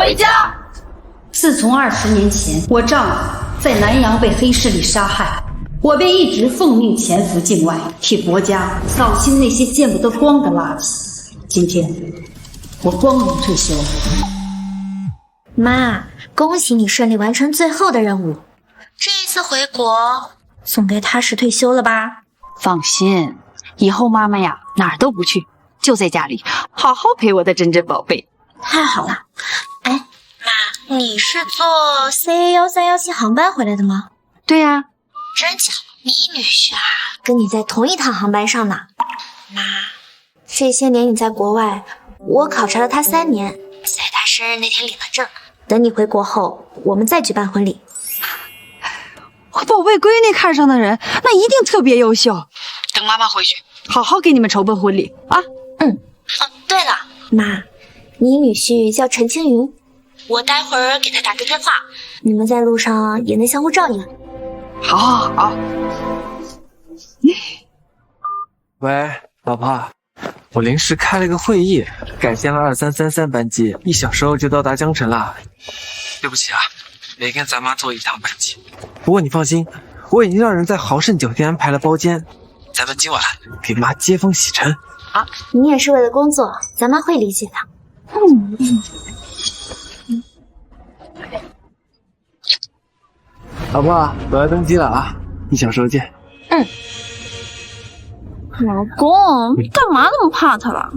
回家。自從20年前我丈夫在南洋被黑勢力杀害，我便一直奉命潜伏境外，替国家扫清那些见不得光的垃圾。今天我光荣退休。妈，恭喜你顺利完成最后的任務。这一次回国，总该踏实退休了吧？放心，以后妈妈呀哪儿都不去，就在家里好好陪我的珍珍宝贝。太好了。哎，妈，你是坐 CA1317航班回来的吗？对呀。真巧，你女婿啊跟你在同一趟航班上呢。妈，这些年你在国外，我考察了他3年，在他生日那天领了证。等你回国后，我们再舉办婚礼。我宝贝闺女看上的人，那一定特別優秀。等媽媽回去，好好給你們籌備婚禮啊。對了，媽，你女婿叫陳青雲，我待會兒給他打個電話，你們在路上也能相互照應。好。喂，老婆，我臨時開了個會議，改簽了2333班機，1小時後就到達江城了。對不起啊，沒跟咱媽坐一趟班機。不過你放心，我已經讓人在豪盛酒店安排了包間，咱們今晚給媽接風洗塵。啊，你也是為了工作，咱媽會理解的。老婆，我要登機了啊，1小時後見。老公，你幹嘛那麼怕他了？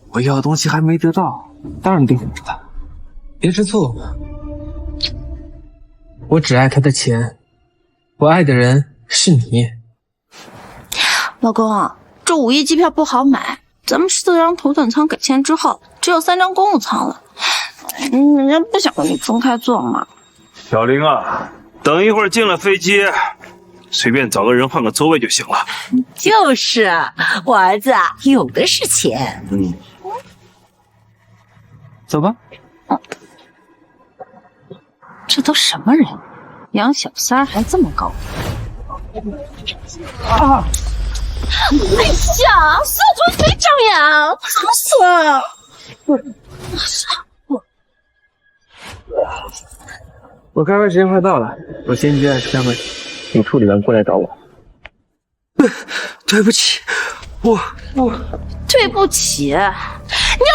我要的東西還沒得到，當然對付他。別吃醋，我只愛他的錢，我愛的人是你。老公，這5億機票不好買，咱們4張頭等艙給錢之後，只有3張公務艙了。人家不想跟你分開坐嘛。小玲啊，等一會兒進了飛機，隨便找個人換個座位就行了。就是啊，我兒子啊有的是錢。走吧。這都什麼人？養小三還這麼高。哎呀，小兔腿長呀，怎麼說？我開會時間快到了，我先去開會，你處理完過來找我。對不起，我對不起，你要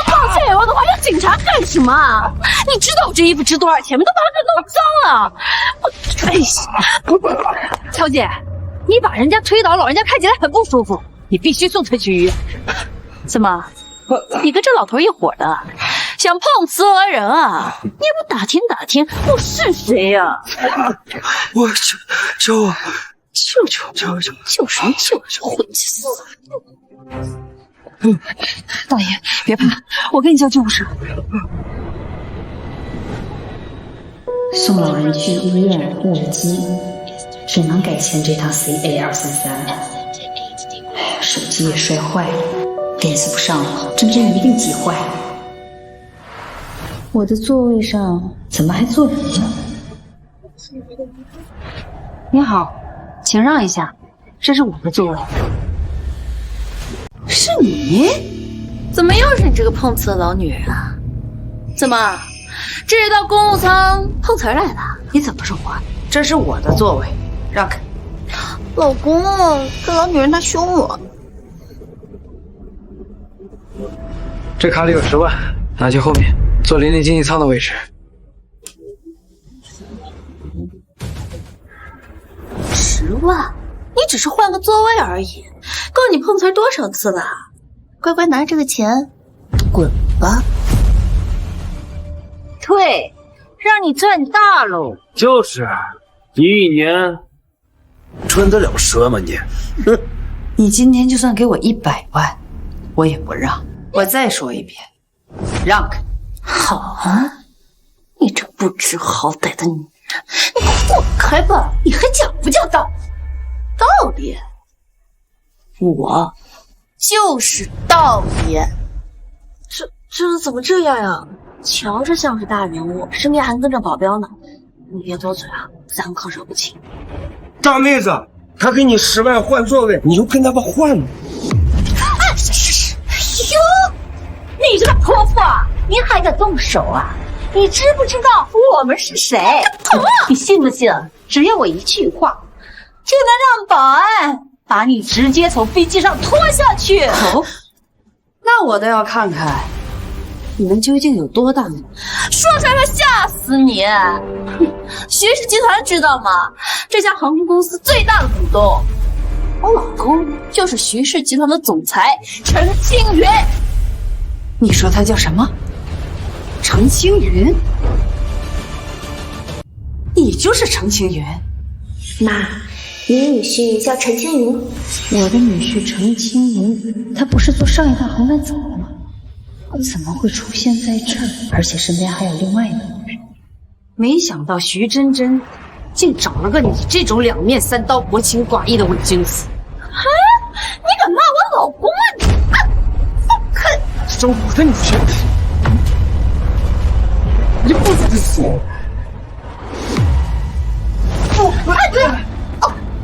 道歉以後的話，要警察幹什麼？你知道我這衣服值多少錢嗎？都把它弄髒了。哎，喬姐，你把人家推倒，老人家看起來很不舒服，你必須送他去醫院。怎麼，你跟這老頭一夥的，想碰瓷訛人啊？你也不打聽打聽我是誰呀？我救我！救什麼救？混去死！大爺，別怕，我給你叫救護車。送老人去醫院過了機，只能改簽這趟 CA233。手機也摔壞了，電死不上了，珍珍一定急壞了。我的座位上怎麼還坐人呢？你好，請讓一下，這是我的座位。是你？怎麼又是你這個碰瓷的老女人啊？怎麼，這是到公務艙碰瓷來的？你怎麼說話？這是我的座位，讓開。老公，這老女人她兇我。這卡裡有10萬，拿去後面坐鄰里經濟艙的位置。10萬？你只是換個座位而已，夠你碰瓷多少次了？乖乖拿這個錢，滾吧！退，讓你賺大嘍！就是，你一年賺得了10嗎你？哼！你今天就算給我100萬，我也不讓。我再說一遍，讓開！好啊，你這不知好歹的女人，你滾開吧！你還講不講道理？道理？我就是道理。這怎麼這樣呀？瞧着像是大人物，身邊還跟着保鏢呢。你別多嘴啊，咱们可惹不起。大妹子，他給你10萬換座位，你又跟他們換呢？是。哎呦，你這個潑婦，你還敢動手啊？你知不知道我们是谁？你信不信？只要我一句话，就能让保安把你直接从飞机上拖下去。哦，那我倒要看看你们究竟有多大能力。说出来会吓死你！徐氏集团知道吗？这家航空公司最大的股东，我老公就是徐氏集团的总裁陈青云。你说他叫什么？程青云？你就是程青云？妈，你女婿叫陈青云。我的女婿程青云，他不是坐上一趟航班走了吗？怎么会出现在这儿？而且身边还有另外一个女人。没想到徐真真竟找了个你这种两面三刀、薄情寡义的伪君子。啊！你敢骂我老公啊你！啊！哼！是我的女婿，你不许死！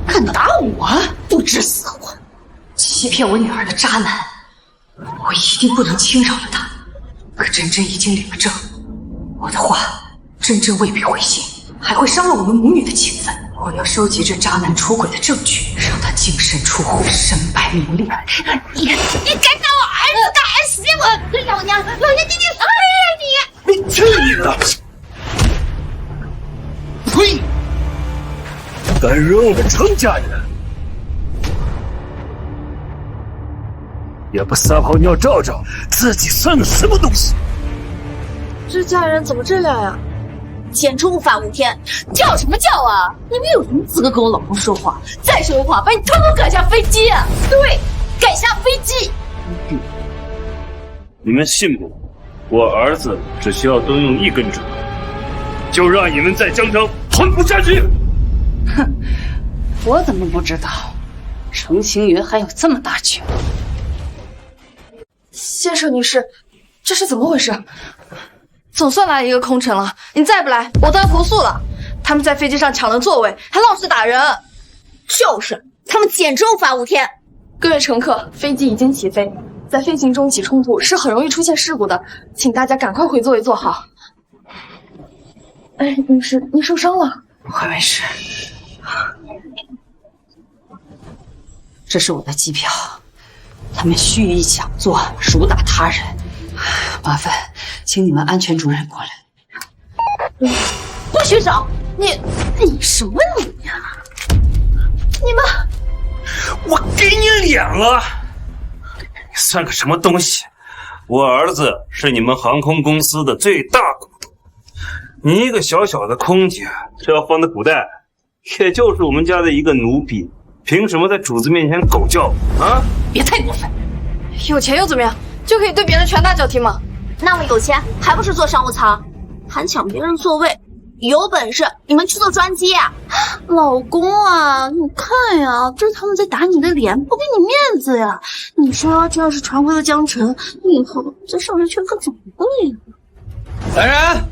敢打我，不知死活！欺骗我女儿的渣男，我一定不能轻饶了他。可真真已经领了证，我的话，真真未必会信，还会伤了我们母女的情分。我要收集这渣男出轨的证据，让他净身出户，身败名裂。你敢打我儿子，敢死我！老娘你！你去你的！呸！敢惹我们程家人，也不撒泡尿照照，自己算个什么东西？这家人怎么这样呀？简直无法无天！叫什么叫啊？你们有什么资格跟我老公说话？再说话，把你统统赶下飞机！对，赶下飞机！你们信不？我儿子只需要多用1根针，就让你们在江城混不下去。哼，我怎么不知道？程青云还有这么大权？先生女士，这是怎么回事？总算来一个空乘了，你再不来，我都要投诉了。他们在飞机上抢了座位，还闹事打人。就是，他们简直无法无天。各位乘客，飞机已经起飞，在飞行中起冲突是很容易出现事故的，请大家赶快回座位坐好。哎，女士，你受伤了？我没事。这是我的机票，他们蓄意抢座，辱打他人，麻烦请你们安全主任过来。顾学长，你什么你呀？你们，我给你脸了！你算个什么东西？我兒子是你們航空公司的最大股東，你一個小小的空姐，這要放在古代，也就是我們家的一個奴婢，憑什麼在主子面前狗叫啊？別太過分！有錢又怎麼樣？就可以對別人拳打腳踢嗎？那麼有錢還不是坐商務艙，還搶別人座位？有本事你們去坐專機啊！老公啊，你看呀，這是他們在打你的臉，不給你面子呀！你說這要是傳回了江城，你以後在上市圈可怎麼辦呀？來人！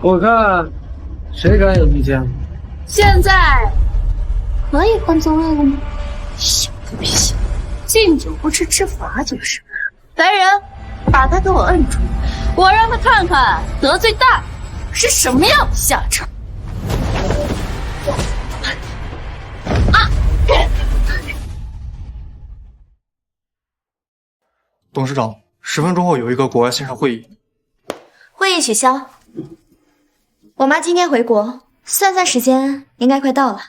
我看誰敢有意見？現在可以換座位了嗎？行不行？敬酒不吃吃罰就是。來人，把他給我摁住，我讓他看看得罪大是什麼樣的下場。董事長，10分鐘後有一個國外線上會議。會議取消。我媽今天回國，算算時間應該快到了，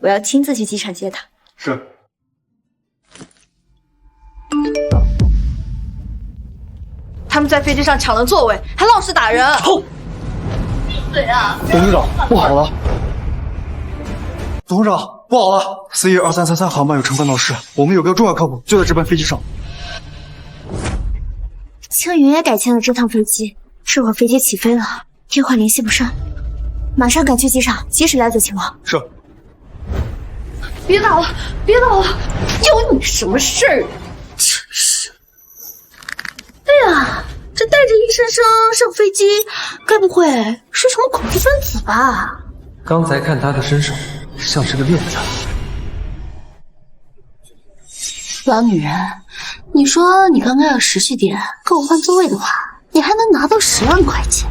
我要親自去機場接她。是。他們在飛機上搶了座位，還鬧事打人。臭！閉嘴啊！董事長，不好了！董事長，不好了！CE2333航班有乘客鬧事，我們有個重要客戶就在這班飛機上。青雲也改簽了這趟飛機，這會兒飛機起飛了，電話聯繫不上，馬上趕去機場，及時了解情況。是。別打了，別打了！有你什麼事兒？真是。哎呀，這帶着醫生上飛機，該不會是什麼恐怖分子吧？剛才看他的身手，像是個騙子。老女人，你說你剛剛要識趣點跟我換座位的話，你还能拿到10萬塊錢。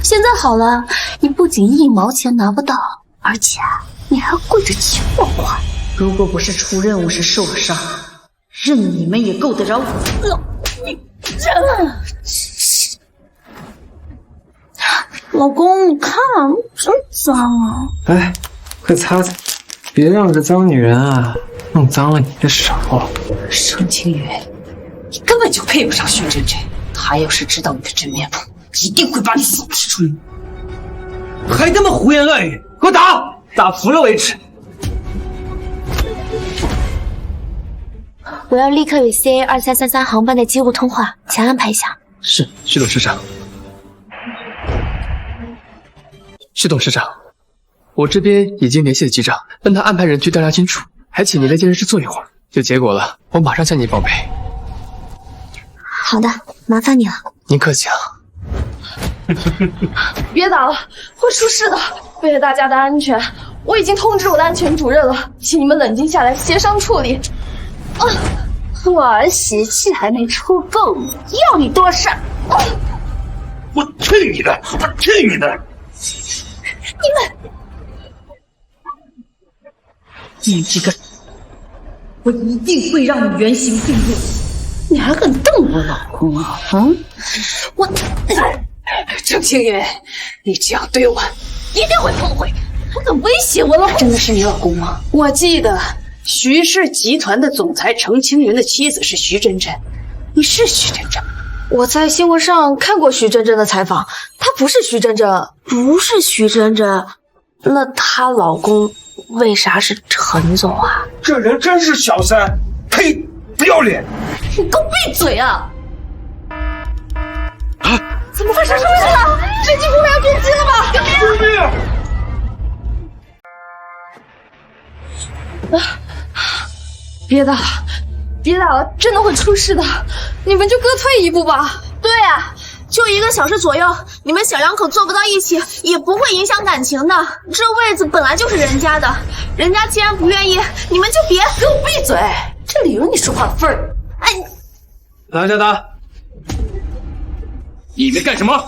現在好了，你不僅1毛錢拿不到，而且你還跪着求我還。如果不是出任務時受了傷，任你們也夠得着我。老公，你看，真脏啊！来，快擦擦，别让这脏女人啊弄脏了你的手。盛清月，你根本就配不上徐真真。他要是知道你的真面目，一定会把你扫尸出门。还他妈胡言乱語，給我打，打服了為止。我要立刻與 CA2333航班的機務通話，請安排一下。是，徐董事長。徐董事長，我這邊已經聯繫了機長，讓他安排人去調查清楚，還請您在監視室坐一會兒。有結果了，我馬上向你報備。好的，麻煩你了。您客氣啊。別打了，會出事的。為了大家的安全，我已經通知我的安全主任了，請你們冷靜下來，協商處理。我兒媳氣還沒出夠呢，要你多事兒。我去你的！我去你的！你这个，我一定会讓你原形畢露。你還敢瞪我老公啊？我盛清月，你這樣對我，一定會後悔。還敢威脅我老公？真的是你老公嗎？我記得徐氏集團的總裁程清雲的妻子是徐真真，你是徐真真？我在新聞上看過徐真真的採訪，她不是徐真真。不是徐真真，那她老公為啥是陳總啊？這人真是小三，呸！不要臉！你給我閉嘴啊！怎麼發生什麼事了？飛機不會要墜機了吧？救命！別打了，別打了，真的會出事的。你們就各退一步吧。對啊，就1個小時左右，你們小兩口坐不到一起，也不會影響感情的。這位子本來就是人家的，人家既然不願意，你們就別給我閉嘴。這裡有你說話的份兒。哎，拿下他！你們幹什麼？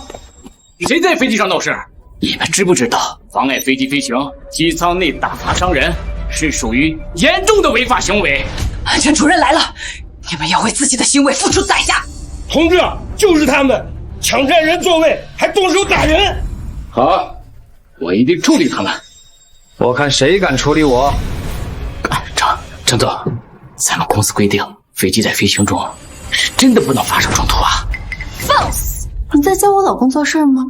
誰在飛機上鬧事？你們知不知道妨礙飛機飛行、機艙內打砸傷人是屬於嚴重的違法行為？安全主任來了，你們要為自己的行為付出代價。同志，就是他們搶佔人座位，還動手打人。好，我一定處理他們。我看誰敢處理我。程總，咱們公司規定，飛機在飛行中是真的不能發生衝突啊。放肆！你在教我老公做事嗎？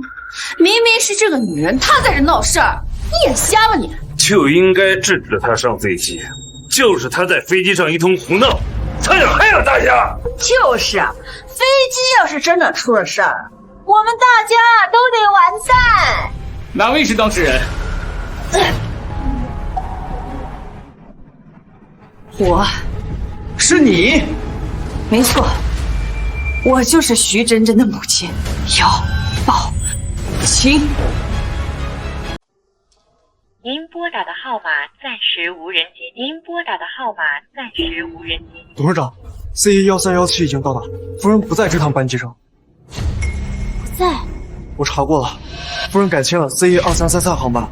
明明是這個女人，她在這鬧事兒，你眼瞎了你？就應該制止他上飛機，就是他在飛機上一通胡鬧，差點害了大家。就是啊，飛機要是真的出了事兒，我們大家都得完蛋。哪位是當事人？我，是你？沒錯，我就是徐真真的母親姚寶琴。您撥打的號碼暫時無人接。您撥打的號碼暫時無人接。董事長 ，CA1317已經到達，夫人不在這趟班機上。不在？我查過了，夫人改簽了 CA2333航班。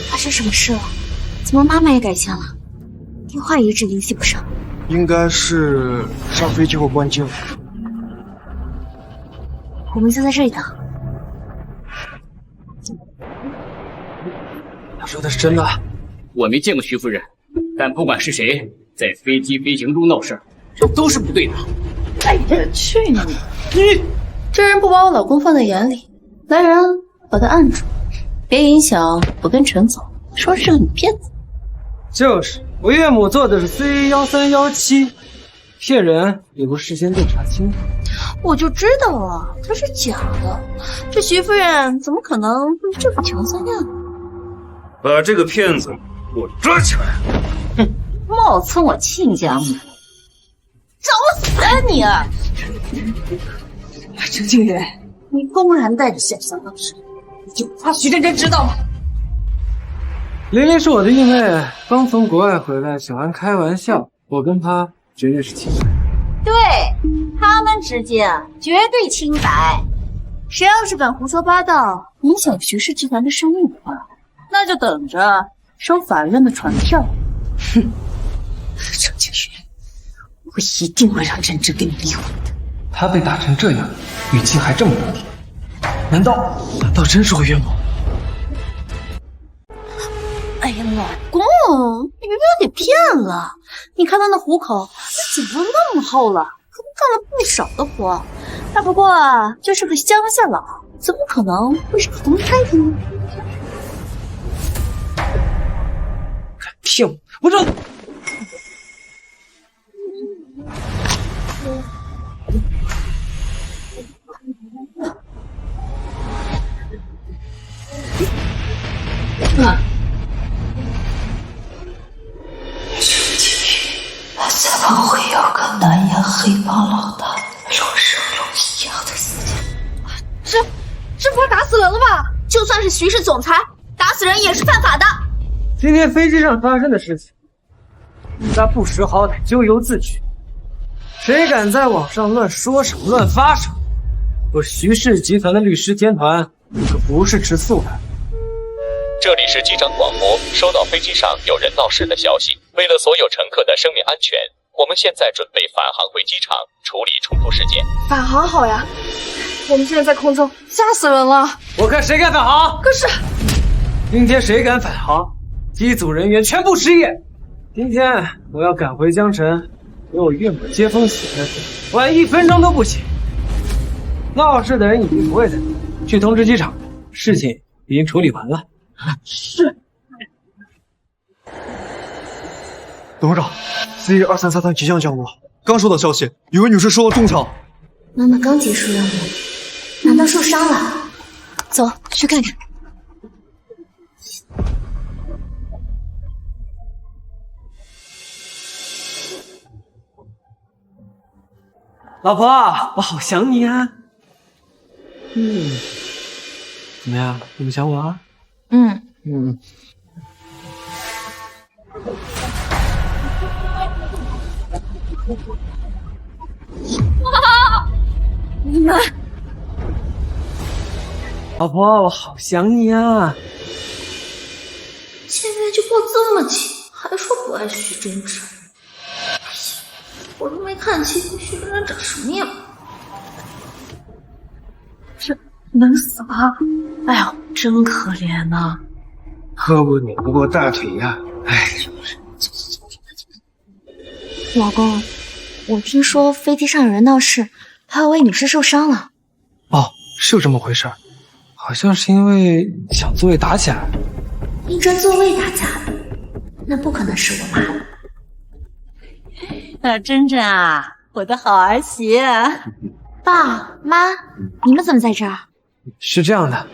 發生什麼事了？怎麼媽媽也改簽了？電話一直聯繫不上。應該是上飛機後關機了。我們就在這裡等。他說的是真的？我沒見過徐夫人，但不管是誰在飛機飛行中鬧事，這都是不對的。哎呀，去你！這人不把我老公放在眼裡，來人，把他按住，別影響我跟陳總說是個女騙子。就是，我岳母做的是 CA1317，騙人也不事先調查清楚。我就知道了，這是假的。這徐夫人怎麼可能會這麼強三樣？把這個騙子給我抓起來！哼，冒充我親家母，找我死啊你！程清雲，你公然帶着小三鬧事，你就不怕徐真真知道嗎？玲玲是我的義妹，剛從國外回來，喜歡開玩笑。我跟她絕對是親人。對，他们之间絕對清白。誰要是敢胡說八道，影響徐氏集團的聲譽的話，那就等着收法院的傳票。哼，程景軒，我一定會讓真真跟你離婚的。他被打成這樣，語氣還這麼難聽，難道真是我冤枉？哎呀，老公，你别被我給騙了！你看他那虎口，那頸都那麼厚了，可不幹了不少的活。他不過就是個鄉下佬，怎麼可能會是個紅太太呢？敢騙我！我這……怎麼會有個南洋黑幫老大龍生龍一樣的死刑？這不是打死人了吧？就算是徐氏總裁，打死人也是犯法的。今天飛機上發生的事情，他不識好歹，咎由自取。誰敢在網上亂說什麼、亂發什麼，我徐氏集團的律師天團可不是吃素的。這裡是機長廣播，收到飛機上有人鬧事的消息。為了所有乘客的生命安全，我們現在準備返航回機場處理衝突事件。返航好呀，我們現在在空中，嚇死人了。我看誰敢返航？可是，今天誰敢返航，機組人員全部失業。今天我要趕回江城，給我岳母接風洗塵，晚1分鐘都不行。鬧事的人已經不會在這裡，去通知機場，事情已經處理完了。是。董事長 ，C2333即將降落。剛收到消息，有位女士受到重創。媽媽剛結束任務，難道受傷了？走，去看看。老婆，我好想你啊。怎麼樣？你不想我啊？你们，老婆，我好想你啊！见面就抱這麼緊，還說不愛徐真真。我都沒看清徐真真長什麼樣。這能死嗎？哎呦，真可憐吶！胳膊擰不過大腿呀！哎，老公，我聽說飛機上有人鬧事，還有位女士受傷了。哦，是有這麼回事，好像是因為搶座位打起來。因爭座位打架，那不可能是我媽。真真啊，我的好兒媳。爸媽，你們怎麼在這兒？是這樣的，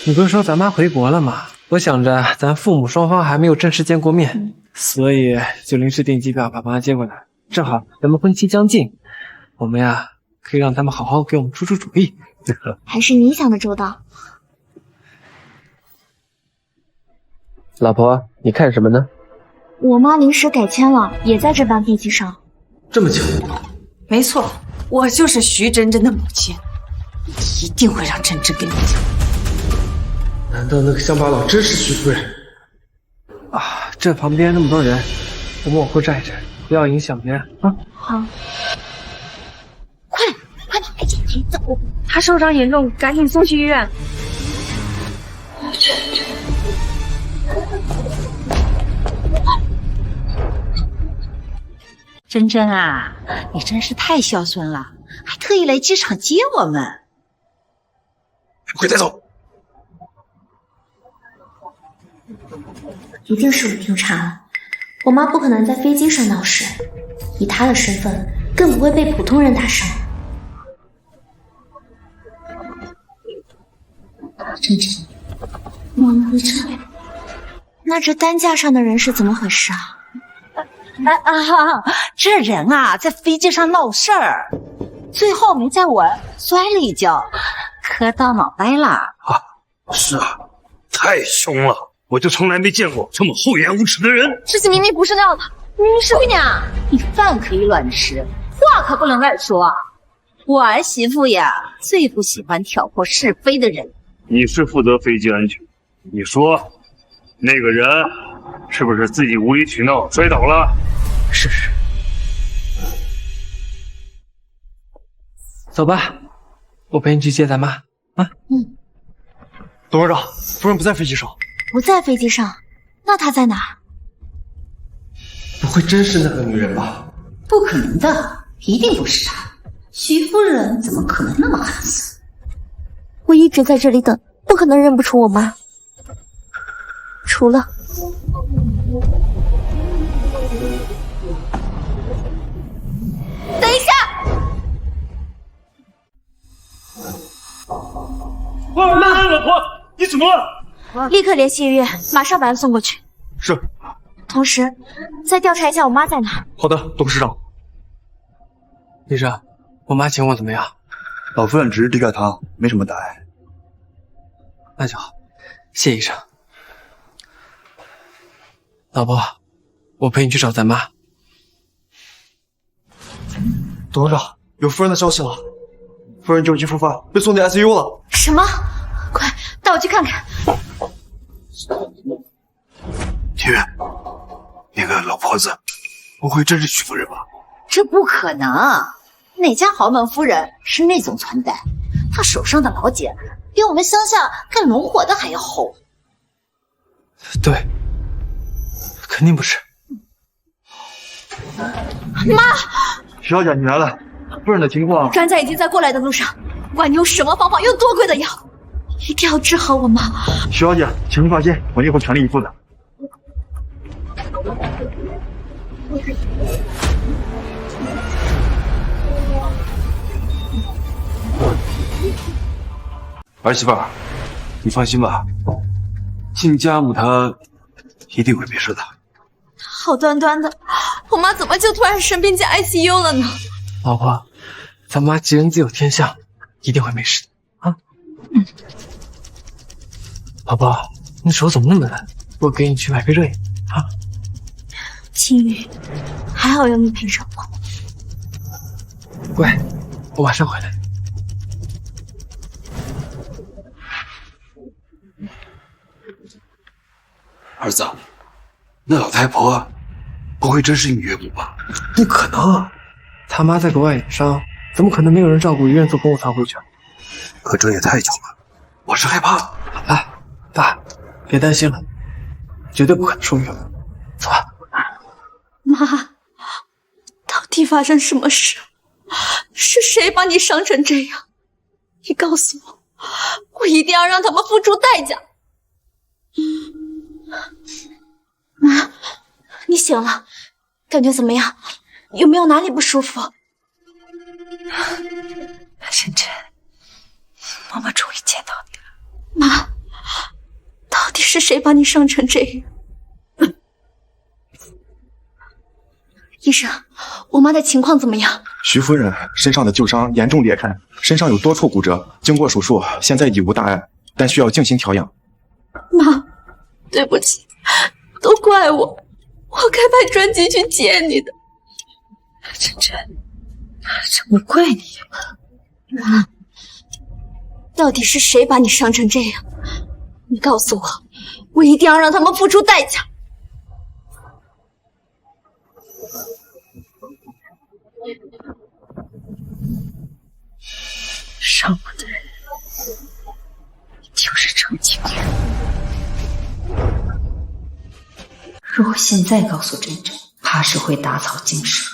你不是說咱媽回國了嗎？我想着咱父母雙方還沒有正式見過面，所以就臨時訂機票把媽接過來。正好咱們婚期將近，我們呀可以讓他們好好給我們出出主意。還是你想的周到。老婆，你看什麼呢？我媽臨時改簽了，也在這班飛機上。這麼巧？沒錯，我就是徐真真的母親，一定會讓真真跟你講。難道那個鄉巴佬真是徐夫人？啊，這旁邊那麼多人，我們往後站一站，不要影響別人啊。好。快點走！他受傷嚴重，趕緊送去醫院。真真啊，你真是太孝順了，還特意來機場接我們。快帶走！一定是我聽差了，我媽不可能在飛機上鬧事，以她的身份，更不會被普通人打傷。真真，我們回這裡。那這擔架上的人是怎麼回事啊？這人啊，在飛機上鬧事兒，最後沒在我摔了一跤，磕到腦袋了。啊，是啊，太兇了，我就從來沒見過這麼厚顏無恥的人。事情明明不是那樣的，明明是姑娘。你飯可以亂吃，飛话可不能乱说。我儿媳妇呀，最不喜欢挑拨是非的人。你是负责飞机安全，你说那个人是不是自己无理取闹摔倒了？是。走吧，我陪你去接咱妈啊。董事长，夫人不在飞机上。不在飞机上，那她在哪？不会真是那个女人吧？不可能的，一定不是她。徐夫人怎么可能那么狠死？我一直在这里等，不可能认不出我妈。除了……等一下！妈，老婆，你怎么了？立刻联系医院，马上把她送过去。是。同时，再调查一下我媽在哪。好的，董事长。医生，我妈情况怎么样？老夫人只是低血糖，没什么大碍。那就好，谢医生。老婆，我陪你去找咱妈。董事长，有夫人的消息了，夫人就已经复发，被送进 ICU 了。什么？快带我去看看。庭院，那个老婆子，不会真是徐夫人吧？这不可能，哪家豪门夫人是那种穿戴？她手上的老茧比我们乡下干农活的还要厚。对，肯定不是。妈，徐小姐，你来了，夫人的情况。专家已经在过来的路上，不管你用什么方法，用多贵的药，一定要治好我妈。徐小姐，请你放心，我一定会全力以赴的。儿媳妇儿，你放心吧，亲家母她一定会没事的。好端端的，我妈怎么就突然生病进 ICU 了呢？老婆，咱妈吉人自有天相，一定会没事的啊。老婆，你手怎么那么冷？我给你去买杯热饮啊。青雨，还好有你陪着我。乖，我马上回来。儿子，那老太婆不会真是你岳母吧？不可能，他妈在国外养伤，怎么可能没有人照顾，一个人做公务仓回去？可这也太巧了，我是害怕。哎，爸，别担心了，绝对不可能是我岳母。走吧。妈，到底发生什么事？是谁把你伤成这样？你告诉我，我一定要让他们付出代价。妈，你醒了，感觉怎么样？有没有哪里不舒服？晨晨，妈妈终于见到你了。妈，到底是谁把你伤成这样？医生，我媽的情況怎麼樣？徐夫人身上的舊傷嚴重裂開，身上有多處骨折，經過手術，現在已無大礙，但需要靜心調養。媽，對不起，都怪我，我該派專機去接你的。晨晨，這不怪你。媽，到底是誰把你傷成這樣？你告訴我，我一定要讓他們付出代價。傷我的人就是程青雲。如果現在告訴真真，怕是會打草驚蛇。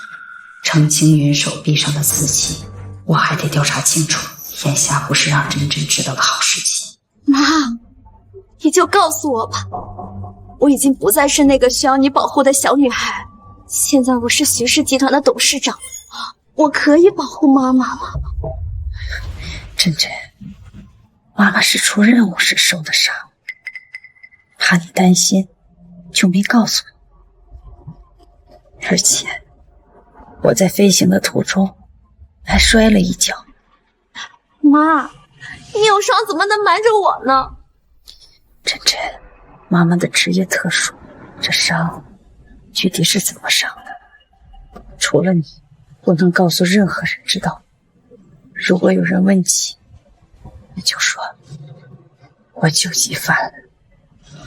程青雲手臂上的刺青，我還得調查清楚。眼下不是讓真真知道的好時機。媽，你就告訴我吧，我已經不再是那個需要你保護的小女孩，現在我是徐氏集團的董事長，我可以保護媽媽了。真真，媽媽是出任務時受的傷，怕你擔心，就沒告訴我。而且我在飛行的途中還摔了一跤。媽，你有傷怎麼能瞞着我呢？真真，媽媽的職業特殊，這傷具體是怎麼傷的？除了你，不能告訴任何人知道。如果有人问起，那就说我救急犯了，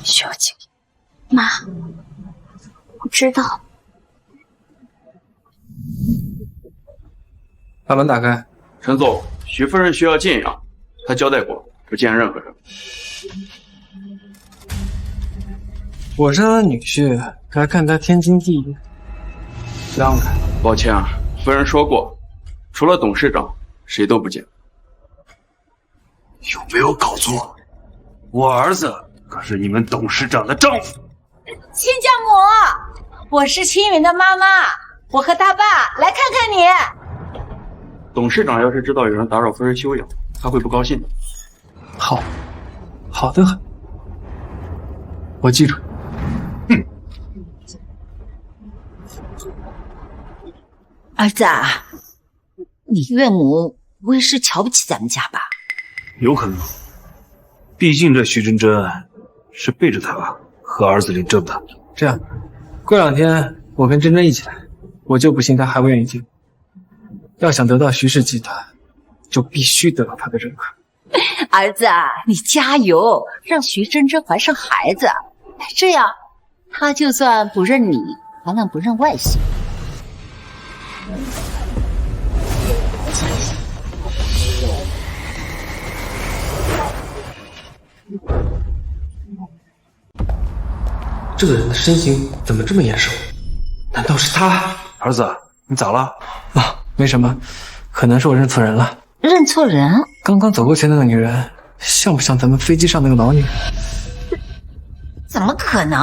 需要静音。妈，我知道。把门打开。陈总，徐夫人需要静养，她交代过不见任何人。我是他的女婿，该看他天经地义。让开。抱歉啊，夫人说过，除了董事长，谁都不见。有没有搞错？我儿子可是你们董事长的丈夫。亲家母，我是青云的妈妈，我和他爸来看看你。董事长要是知道有人打扰夫人休养，他会不高興的。好的很，我记住。儿子啊，你岳母不会是瞧不起咱们家吧？有可能，毕竟这徐真真是背着他和儿子领证的。这样，过2天我跟真真一起来，我就不信他还不愿意进。要想得到徐氏集团，就必须得到他的认可。儿子啊，你加油，让徐真真怀上孩子，这样他就算不认你，还能不认外甥。这个人的身形怎么这么眼熟？难道是他？兒子，你咋了？啊，沒什麼，可能是我認錯人了。認錯人？剛剛走過去那個女人，像不像咱們飛機上那個老女人？怎麼可能？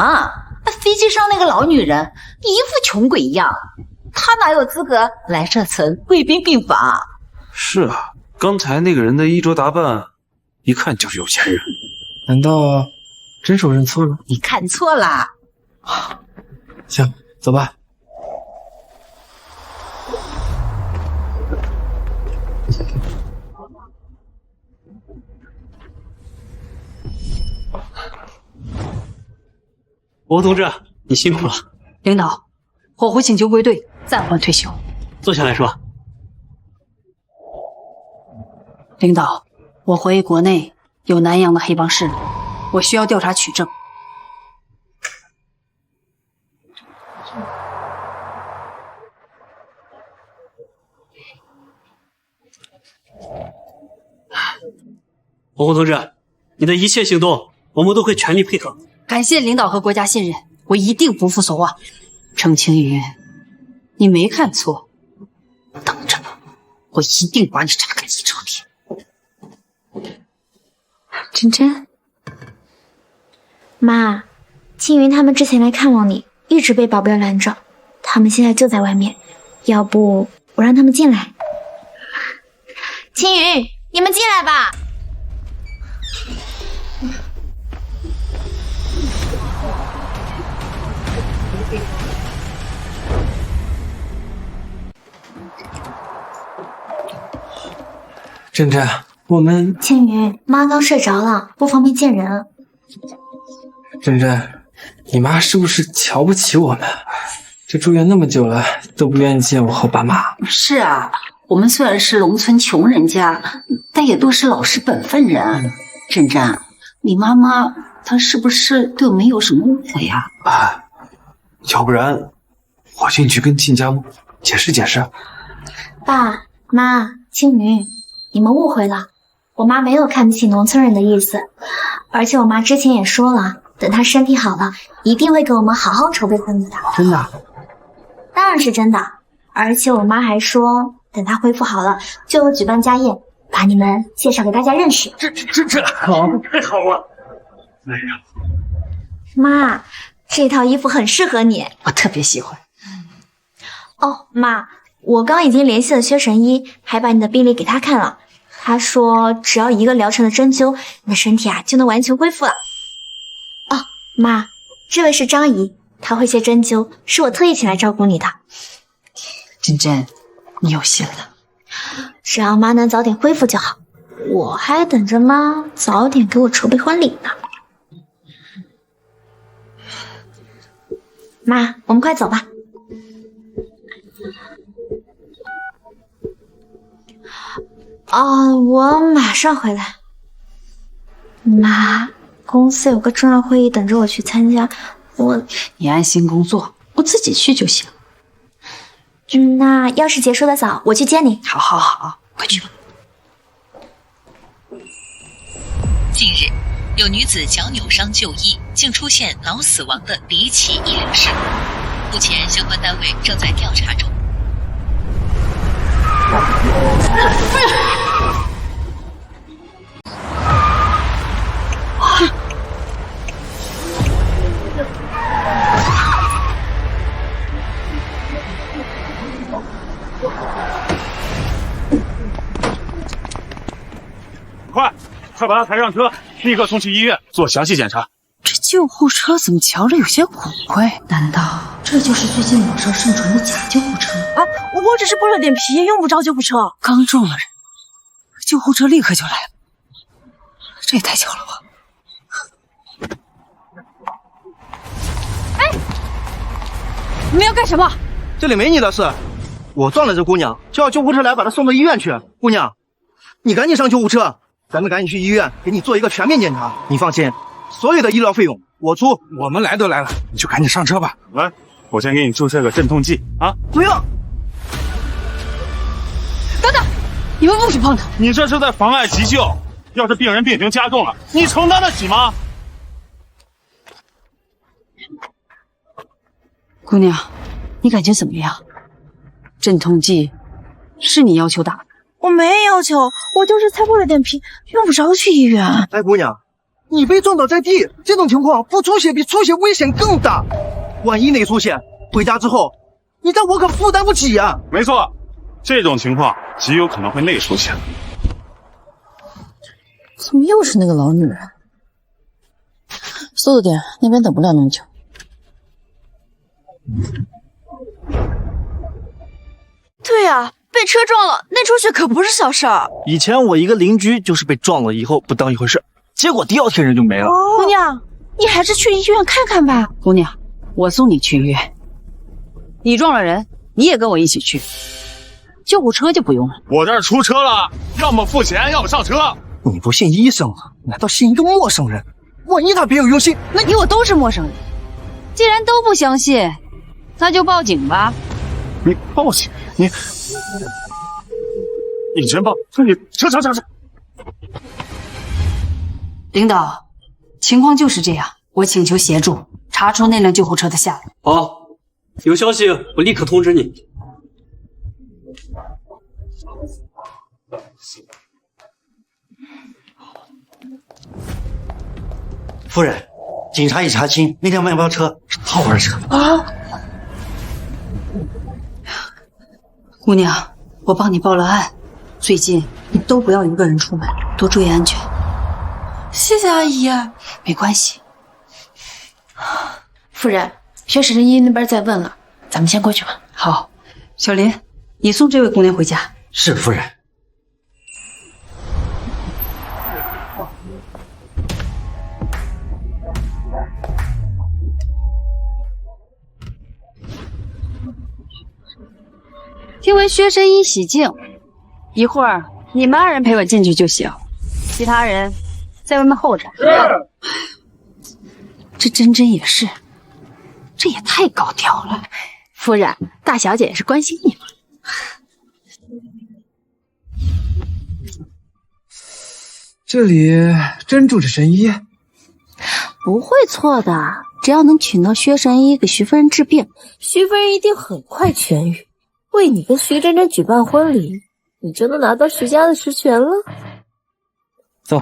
飛機上那個老女人一副窮鬼一樣，她哪有資格來這層貴賓病房？是啊，剛才那個人的衣着打扮，一看就是有錢人。難道真是我認錯了？你看錯了。行，走吧。王同志，你辛苦了。领導，我會請求歸隊，暫緩退休。坐下來說。領導，我懷疑國內有南洋的黑幫勢力，我需要調查取證。王红同志，你的一切行動，我們都會全力配合。感謝領導和國家信任，我一定不負所望。程青雲，你沒看錯，等着吧，我一定把你查個一徹底。真真，媽，青雲他們之前來看望你，一直被保鏢攔着，他們現在就在外面，要不我讓他們進來。青雲，你們進來吧。真真，我們青雲，媽剛睡着了，不方便見人。真真，你媽是不是瞧不起我們？這住院那麼久了，都不願意見我和爸媽。是啊，我們雖然是農村窮人家，但也都是老實本分人。真真，你媽媽她是不是對我們有什麼誤會呀？要不然我進去跟親家母解釋解釋。爸媽，青雲，你們誤會了，我媽沒有看不起農村人的意思，而且我媽之前也說了，等她身體好了，一定會給我們好好籌備婚禮的。真的？當然是真的，而且我媽還說，等她恢復好了，就會舉辦家宴，把你們介紹給大家認識。這好，太好了！哎呀，媽，這套衣服很適合你，我特別喜歡。哦，媽，我剛已經聯繫了薛神醫，還把你的病歷給他看了。他說只要1個療程的針灸，你的身體就能完全恢復了。哦，媽，這位是張姨，她會些針灸，是我特意請來照顧你的。真真，你有心了。只要媽能早點恢復就好，我還等着媽早點給我籌備婚禮呢。媽，我們快走吧。我马上回来。妈，公司有个重要会议等着我去参加，你安心工作，我自己去就行。那要是结束的早，我去接你。好，快去吧。近日，有女子脚扭伤就医，竟出现脑死亡的离奇医疗事故。目前相关单位正在调查中。快把他抬上车，立刻送去医院做详細檢查。这救护车怎么瞧着有些古怪？难道这就是最近网上盛传的假救護車？啊，我只是剥了點皮，用不着救護車。剛撞了人，救護車立刻就來了，這也太巧了吧！哎，你們要幹什麼？這裡沒你的事，我撞了這姑娘，叫救護車來把她送到醫院去。姑娘，你趕緊上救護車。咱們趕緊去醫院，給你做一個全面檢查。你放心，所有的醫療費用我出。我們來都來了，你就趕緊上車吧。來，我先給你注射個鎮痛劑啊。不用。等等，你們不許碰他！你這是在妨礙急救，要是病人病情加重了，你承擔得起嗎？姑娘，你感覺怎麼樣？鎮痛劑是你要求打的？我沒要求，我就是擦破了點皮，用不着去醫院。哎，姑娘，你被撞倒在地，這種情況不出血比出血危險更大。萬一內出血，回家之後，你這我可負擔不起呀。沒錯，這種情況極有可能會內出血。怎麼又是那個老女人？速度點，那邊等不了那麼久。對呀。被車撞了，內出血可不是小事兒。以前我一個鄰居就是被撞了以後不當一回事，結果第二天人就沒了。姑娘，你還是去醫院看看吧。姑娘，我送你去醫院。你撞了人，你也跟我一起去。救護車就不用了。我這兒出車了，要麼付錢，要麼上車。你不信醫生啊？難道信一個陌生人？萬一他別有用心，那你我都是陌生人。既然都不相信，那就報警吧。你報警？你真棒！你撤！領導，情況就是這樣，我請求協助查出那輛救護車的下落。好，有消息我立刻通知你。夫人，警察已查清那輛面包車是套玩車啊！姑娘，我幫你報了案，最近你都不要一個人出門，多注意安全。謝謝阿姨。沒關係。夫人，薛神醫那邊在問了，咱們先過去吧。好，小林，你送這位姑娘回家。是，夫人。聽聞薛神醫喜靜，一會兒你們二人陪我進去就行，其他人在外面候着。這真真也是，這也太高調了。夫人，大小姐也是關心你嘛。這裡真住着神醫？不會錯的，只要能請到薛神醫給徐夫人治病，徐夫人一定很快痊癒。為你跟徐真真舉辦婚禮，你就能拿到徐家的實權了。走。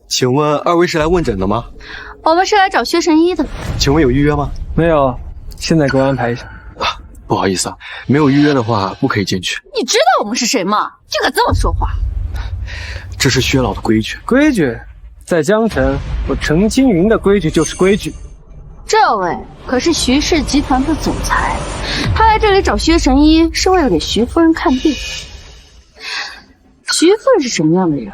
請問二位是來問診的嗎？我們是來找薛神醫的。請問有預約嗎？沒有，現在給我安排一下。不好意思啊，沒有預約的話不可以進去。你知道我們是誰嗎？就敢這麼說話？這是薛老的規矩。規矩，在江城，我程青雲的規矩就是規矩。這位可是徐氏集團的總裁，他來這裡找薛神醫是為了給徐夫人看病。徐夫人是什么樣的人？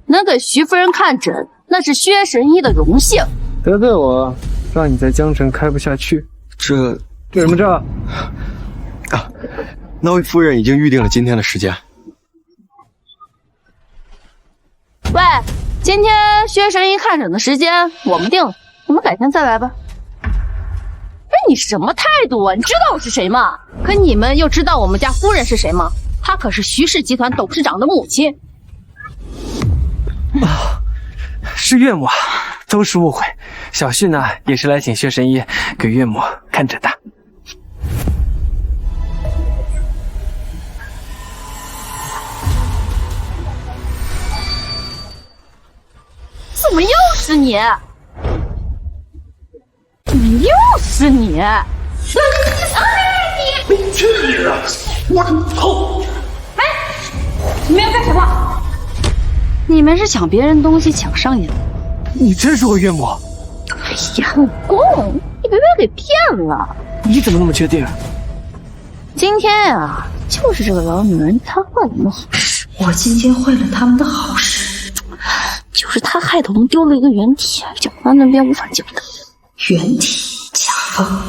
能给徐夫人看诊，那是薛神医的荣幸。得罪我，让你在江城開不下去。這對什麼這？啊，那位夫人已經預定了今天的時間。喂，今天薛神醫看診的時間我們定了，你們改天再來吧。哎，你什麼態度啊？你知道我是誰嗎？可你們又知道我們家夫人是誰嗎？她可是徐氏集團董事長的母親。啊，是岳母，都是誤會。小旭呢，也是來請薛神醫給岳母看診的。怎麼又是你？怎麼又是你？你去你的！我操！哎，你们要干什麼？你們是搶別人東西搶上癮了？你真是我岳母？哎呀，老公，你别被給騙了！你怎麼那麼確定？今天啊，就是這個老女人她壞我們的好事。我今天壞了他們的好事。就是他害得我們丟了一個原體，蔣方那邊無法交代。原體蔣方，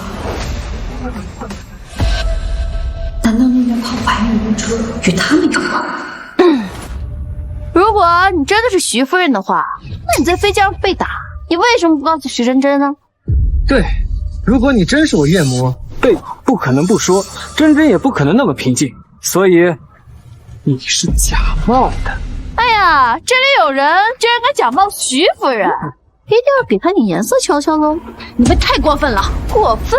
難道那輛跑白雲車與他們有關？如果你真的是徐夫人的話，那你在飛機上被打，你為什麼不告訴徐真真呢？對，如果你真是我岳母，被不可能不說，真真也不可能那麼平靜，所以你是假冒的。哎呀，這裡有人居然敢假冒徐夫人，一定要給他點顏色瞧瞧嘍！你們太過分了，過分！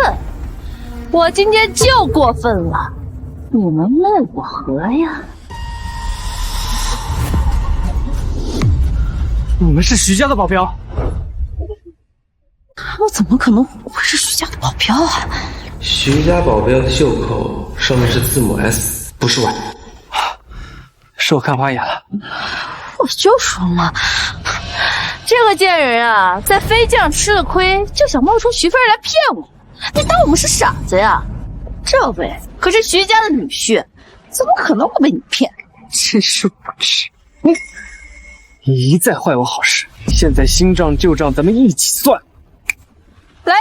我今天就過分了，你們奈我何呀？你們是徐家的保鏢？他們怎麼可能會是徐家的保鏢啊？徐家保鏢的袖口上面是字母 S， 不是 Y。是我看花眼了，我就說嘛，這個賤人啊，在飛機上吃了虧，就想冒充徐夫人來騙我。你當我們是傻子呀？這位可是徐家的女婿，怎麼可能會被你騙？真是無恥！你一再壞我好事，現在新賬舊賬咱們一起算。來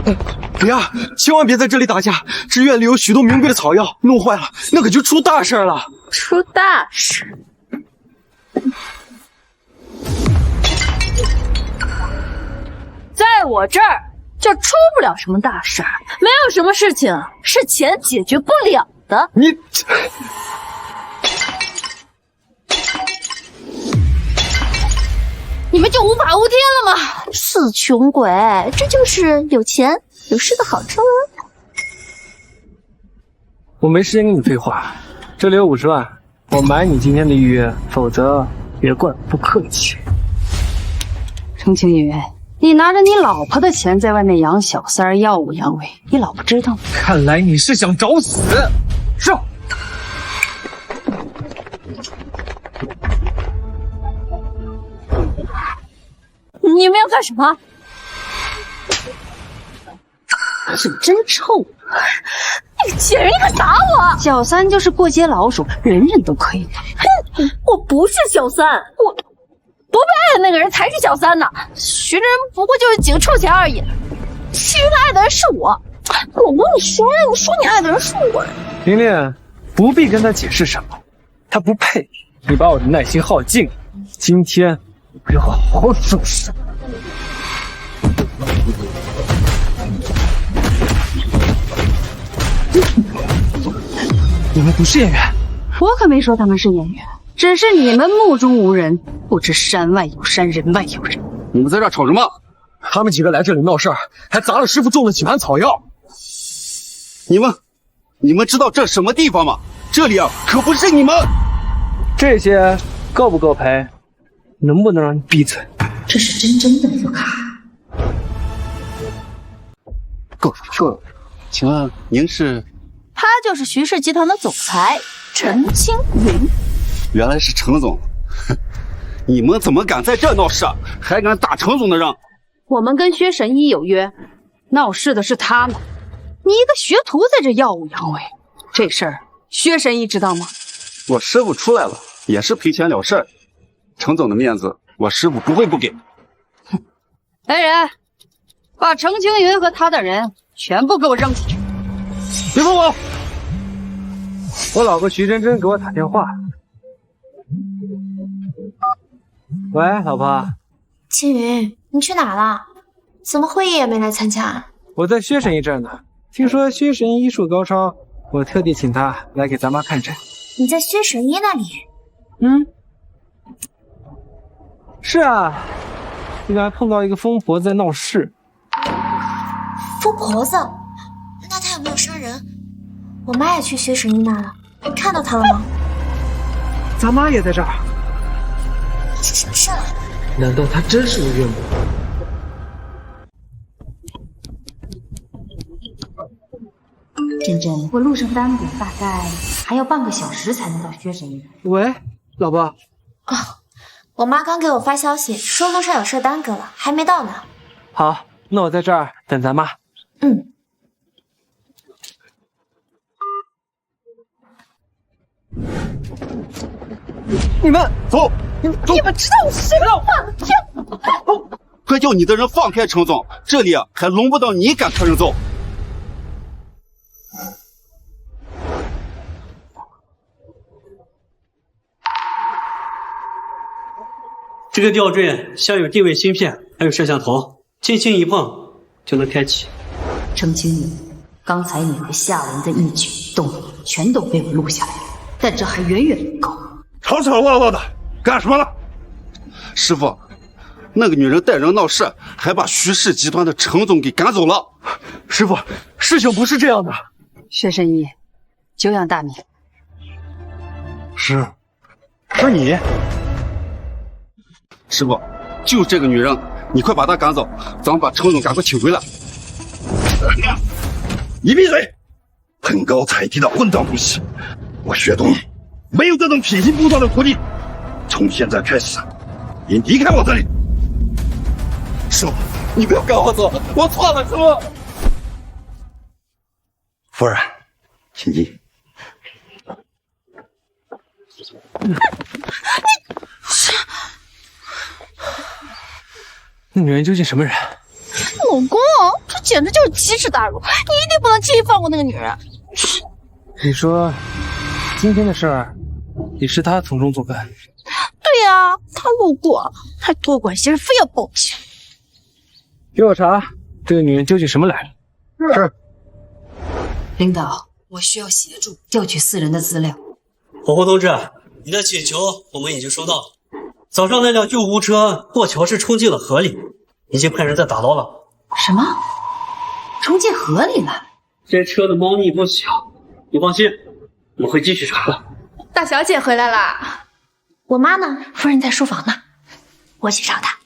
人！不要，千萬別在這裡打架！這院裡有許多名貴的草藥，弄壞了那可就出大事了。出大事？在我這兒就出不了什麼大事，沒有什麼事情是錢解決不了的。你，你們就無法無天了嗎？死窮鬼，這就是有錢有勢的好處啊！我沒時間跟你廢話，這裡有50萬，我買你今天的預約，否則別怪我不客氣。程青雨，你拿着你老婆的錢在外面養小三兒，耀武揚威，你老婆知道嗎？看來你是想找死！上！你們要幹什麼？嘴真臭！那個賤人，你敢打我！小三就是過街老鼠，人人都可以打。哼，我不是小三，我不被爱的那個人才是小三呢。徐真不過就是幾個臭錢而已。其實他愛的人是我。老公，你誰呀？你說你愛的人是我。玲玲，不必跟他解釋什麼，他不配。你把我的耐心耗盡了，今天我要好好收拾。你們不是演員？我可沒說他們是演員，只是你們目中無人，不知山外有山，人外有人。你們在這吵什麼？他們幾個來這裡鬧事兒，還砸了師傅種的幾盤草藥。你們知道這什麼地方嗎？這裡啊，可不是你們。這些夠不夠賠？能不能讓你閉嘴？這是真正的副卡。夠了。請問您是？他就是徐氏集團的總裁程青雲。原來是程總，你們怎麼敢在這鬧事，還敢打程总的人？我們跟薛神医有約，鬧事的是他們。你一個學徒在這耀武揚威，這事兒薛神医知道吗？我师傅出来了，也是赔钱了事儿。程总的面子，我师傅不会不给。来人，把程青云和他的人全部给我扔出去！别碰我！我老婆徐真真给我打电话。喂，老婆。青云，你去哪了？怎么会议也没来参加？我在薛神医这儿呢。听说薛神医医术高超，我特地请他来给咱妈看诊。你在薛神医那里？是啊，竟然碰到一个疯婆子在闹事。疯婆子？那她有没有杀人？我妈也去薛神医那了，你看到她了吗？咱妈也在这儿。发生什么事了？难道她真是个怨魔？真真，我路上单补大概还要半个小时才能到薛神医。喂，老婆。我妈刚给我发消息说路上有事耽搁了，还没到呢。好，那我在这儿等咱妈。你们走，你们知道我是谁吗？快叫你的人放开程总，这里还轮不到你赶客人走。这个吊坠鑲有定位芯片，还有摄像头，轻轻一碰就能开启。程青云，刚才你和夏文的一举一动全都被我录下来了，但这还远远不够。吵吵闹闹的干什么了？师傅，那个女人带人闹事，还把徐氏集团的程总给赶走了。师傅，事情不是这样的。薛神医，久仰大名。是你。师傅，就这个女人，你快把她赶走，咱们把程总赶快请回来。你闭嘴！捧高踩低的混账东西！我薛东没有这种品行不端的徒弟。从现在开始，你离開我這裡。師傅，你不要趕我走，我錯了，師傅。夫人，請進。那女人究竟什麼人？老公，這簡直就是奇恥大辱！你一定不能輕易放過那個女人。你說今天的事兒也是他從中作梗？對呀，他路過還多管閒事，非要報警。給我查這個女人究竟什麼來歷。是。領導，我需要協助調取4人的資料。火火同志，你的請求我們已經收到了。早上那輛救護車過橋時衝進了河裡，已經派人在打撈了。什麼？衝進河裡了？這車的貓膩不小，你放心，我們會繼續查的。大小姐回來啦。我媽呢？夫人在書房呢，我去找她。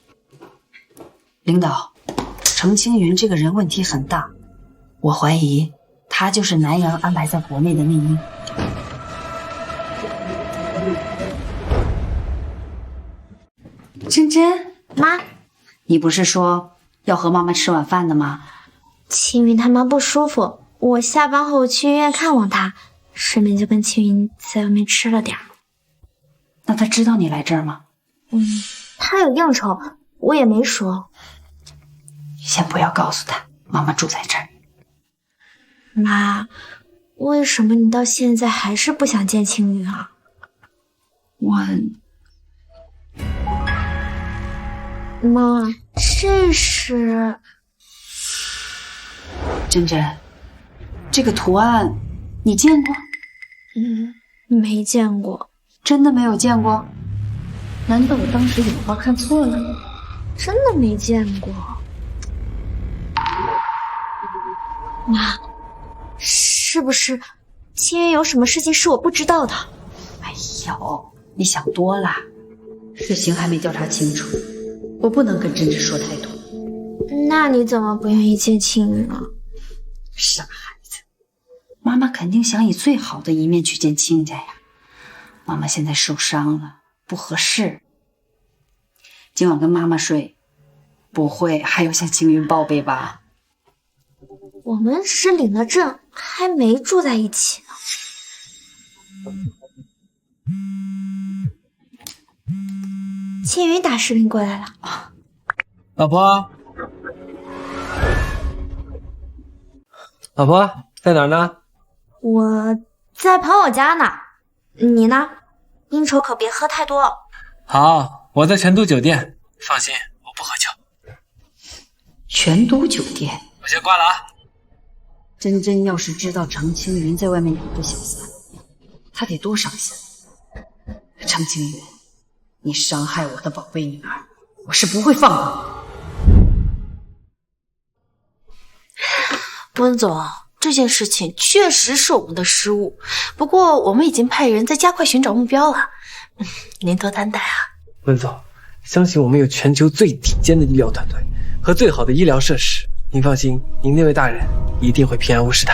領導，程青雲這個人問題很大，我懷疑他就是南陽安排在國內的內應。真真，媽，你不是說要和媽媽吃晚飯的嗎？青雲他媽不舒服，我下班後去醫院看望她，順便就跟青雲在外面吃了點。那她知道你來這兒嗎？她有應酬，我也沒說。先不要告訴她，媽媽住在這兒。媽，為什麼你到現在還是不想見青雲啊？媽，這是……真真，這個圖案你見過？沒見過。真的沒有見過？難道我當時眼花看錯了？真的沒見過。媽，是不是青雲有什麼事情是我不知道的？哎呦，你想多了，事情還沒調查清楚，我不能跟真真說太多。那你怎麼不願意見青雲啊？傻孩子，媽媽肯定想以最好的一面去見親家呀。媽媽現在受傷了，不合適。今晚跟媽媽睡，不會還要向青雲報備吧？我們只是領了證，還沒住在一起呢。青云打视频过来了。老婆，老婆在哪儿呢？我在朋友家呢，你呢？应酬可别喝太多哦。好，我在成都酒店。放心，我不喝酒。全都酒店，我先挂了啊。真真要是知道程青云在外面有个小三，他得多伤心。程青云，你伤害我的宝贝女儿，我是不会放过你。温总，这件事情确實是我們的失誤，不過我們已經派人在加快尋找目標了。您多擔待啊。溫總，相信我們有全球最頂尖的醫療團隊和最好的醫療設施，您放心，您那位大人一定會平安無事的。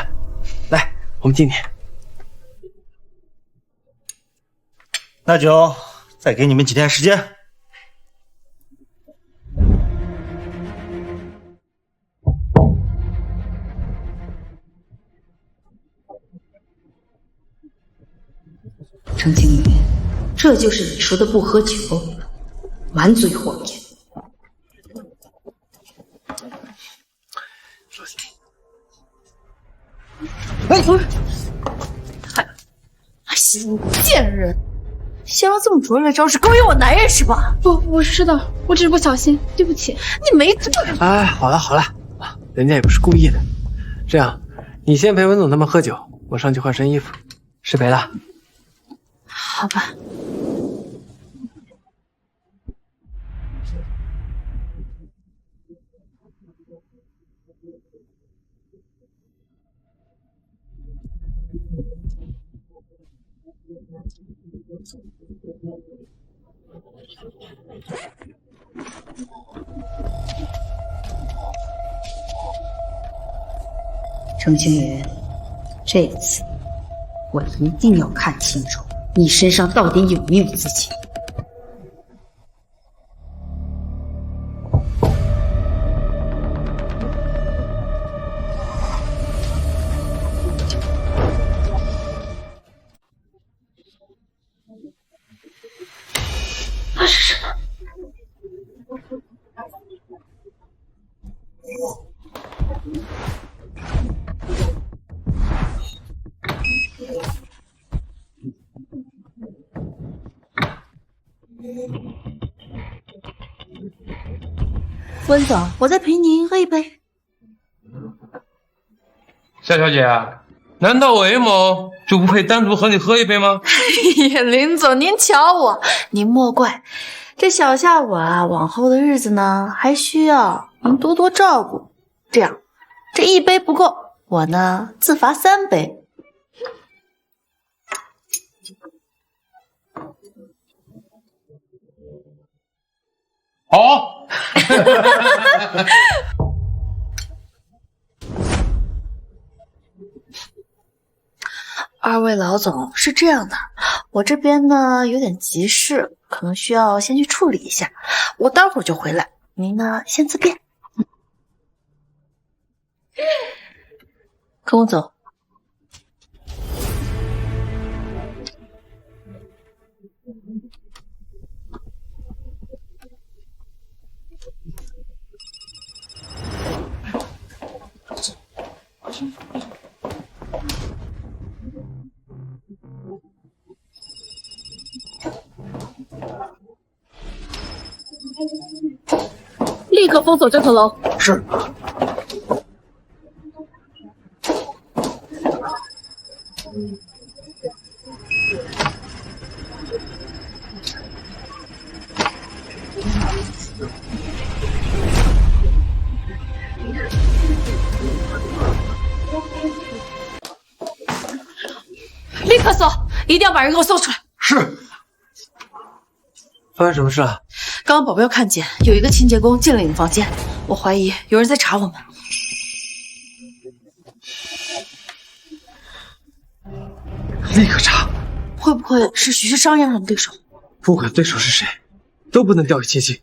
來，我們敬你。那就再給你們幾天時間。程青云，這就是你說的不喝酒，滿嘴謊言。哎，你賤人！想了這麼拙劣的招式勾引我男人是吧？不，我是的，我只是不小心，對不起。你沒這個。哎，好了好了，人家也不是故意的。這樣，你先陪文總他們喝酒，我上去換身衣服。失陪了。好吧。程青云，這次我一定要看清楚你身上到底有沒有自己。那是什麼？温總，我再陪您喝一杯。夏小姐，難道我 M 就不配單獨和你喝一杯嗎？哎呀，林總，您瞧我，您莫怪，這小夏我啊，往後的日子呢，還需要您多多照顧。這樣，這一杯不夠，我呢自罰3杯。好。二位老總，是這樣的，我這邊呢有點急事，可能需要先去處理一下，我待會兒就回來，您呢先自便。跟我走。立刻封鎖這層樓。是。立刻搜，一定要把人給我搜出來。是。發生什麼事了？剛剛保鏢看見有一個清潔工進了你的房間，我懷疑有人在查我們。立刻查！會不會是徐世商讓人的對手？不管對手是誰，都不能掉以輕心，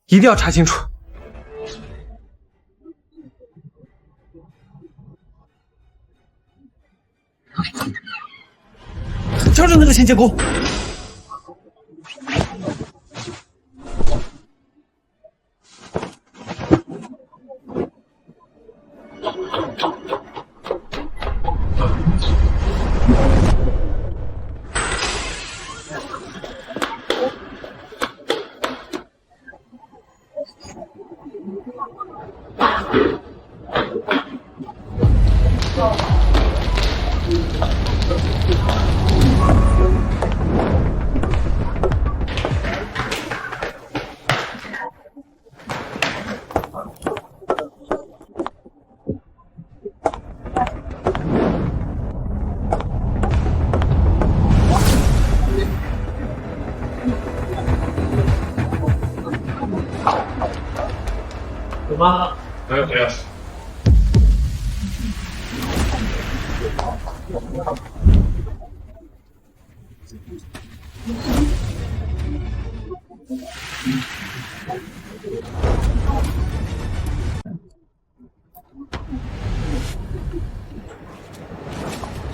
一定要查清楚。抓住那个清洁工！有吗？没有，没有。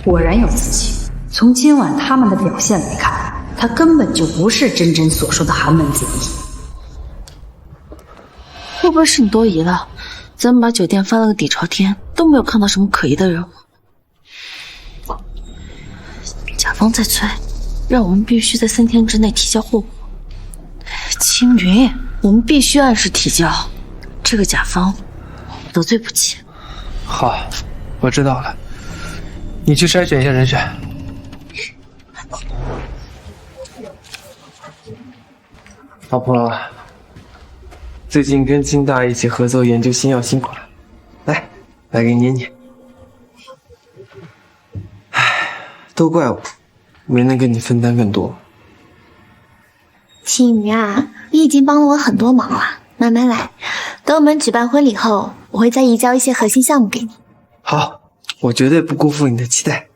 果然有自信。从今晚他们的表现来看，他根本就不是真真所说的寒门子弟。会不会是你多疑了？咱们把酒店翻了个底朝天，都没有看到什么可疑的人物。甲方在催，让我们必须在3天之内提交货物。青云，我们必须按时提交。这个甲方得罪不起。好，我知道了。你去筛选一下人选。老婆，最近跟金大一起合作研究新药辛苦了，来给你捏捏。唉，都怪我，没能跟你分担更多。青云啊，你已经帮了我很多忙了，慢慢来。等我们举办婚礼后，我会再移交一些核心项目给你。好，我绝对不辜负你的期待。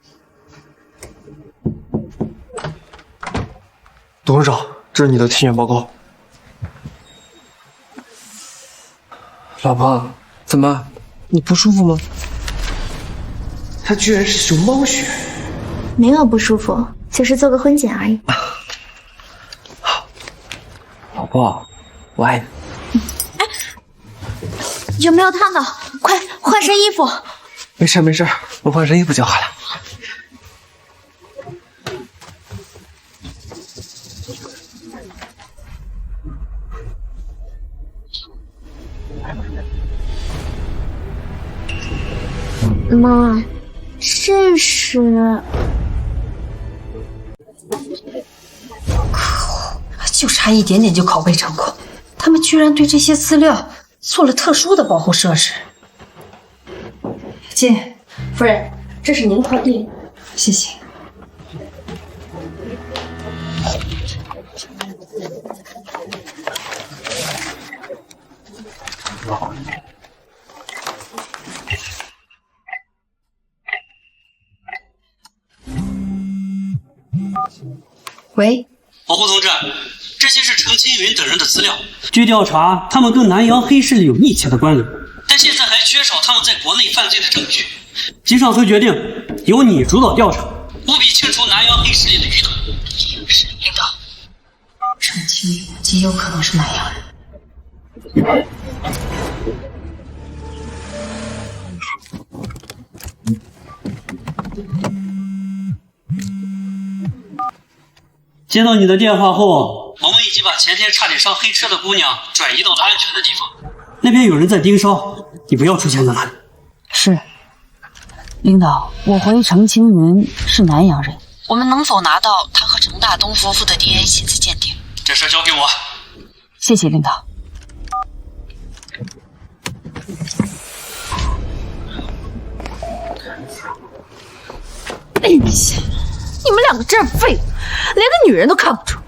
董事长，这是你的体检报告。老婆，怎么？你不舒服吗？他居然是熊猫血。没有不舒服，就是做个婚检而已。老婆，我爱你。有没有烫到？快换身衣服。没事没事，我换身衣服就好了。妈，试试。就差一点点就拷贝成功，他们居然对这些资料做了特殊的保护设施。进，夫人，这是您的快递。谢谢。喂，保护同志，这些是程青云等人的资料。据调查，他们跟南洋黑势力有密切的关联，但现在还缺少他们在国内犯罪的证据。级上司决定由你主导调查，务必清除南洋黑势力的余党。是，领导。程青云极有可能是南洋人。接到你的電話後，我們已經把前天差點上黑車的姑娘轉移到了安全的地方。那邊有人在盯梢，你不要出現在那裡。是，領導，我懷疑程青雲是南洋人，我們能否拿到他和程大東夫婦的 DNA 血子鑑定？這事交給我。謝謝領導。哎呀！你們兩個真是廢，連個女人都看不出。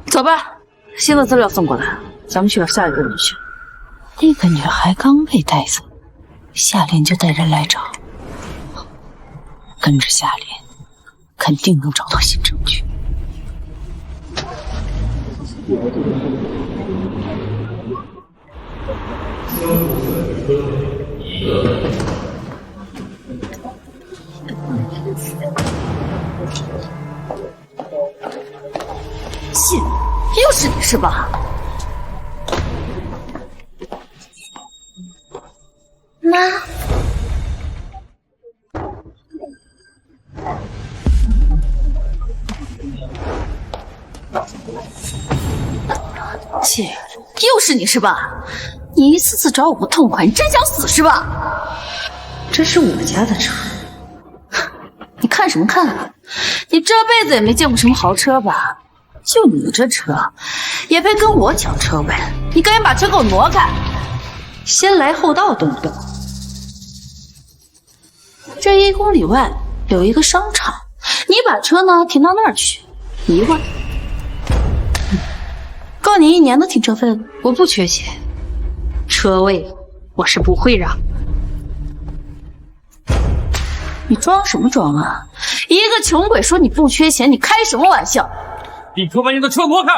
走吧，新的資料送過來，咱們去找下一個人選。那個女孩剛被帶走，夏蓮就帶人來找，跟着夏蓮，肯定能找到新證據。你是吧？妈。姐，又是你是吧？你一次次找我不痛快，你真想死是吧？这是我家的车，你看什么看啊？你这辈子也没见过什么豪车吧？就你这车，也配跟我抢车位？你赶紧把车给我挪开！先来后到，懂不懂？这1公里外有一个商场，你把车呢停到那儿去，1万。够你1年的停车费了。我不缺钱，车位我是不会让。你装什么装啊？一个穷鬼说你不缺钱，你开什么玩笑？立刻把你的车挪开！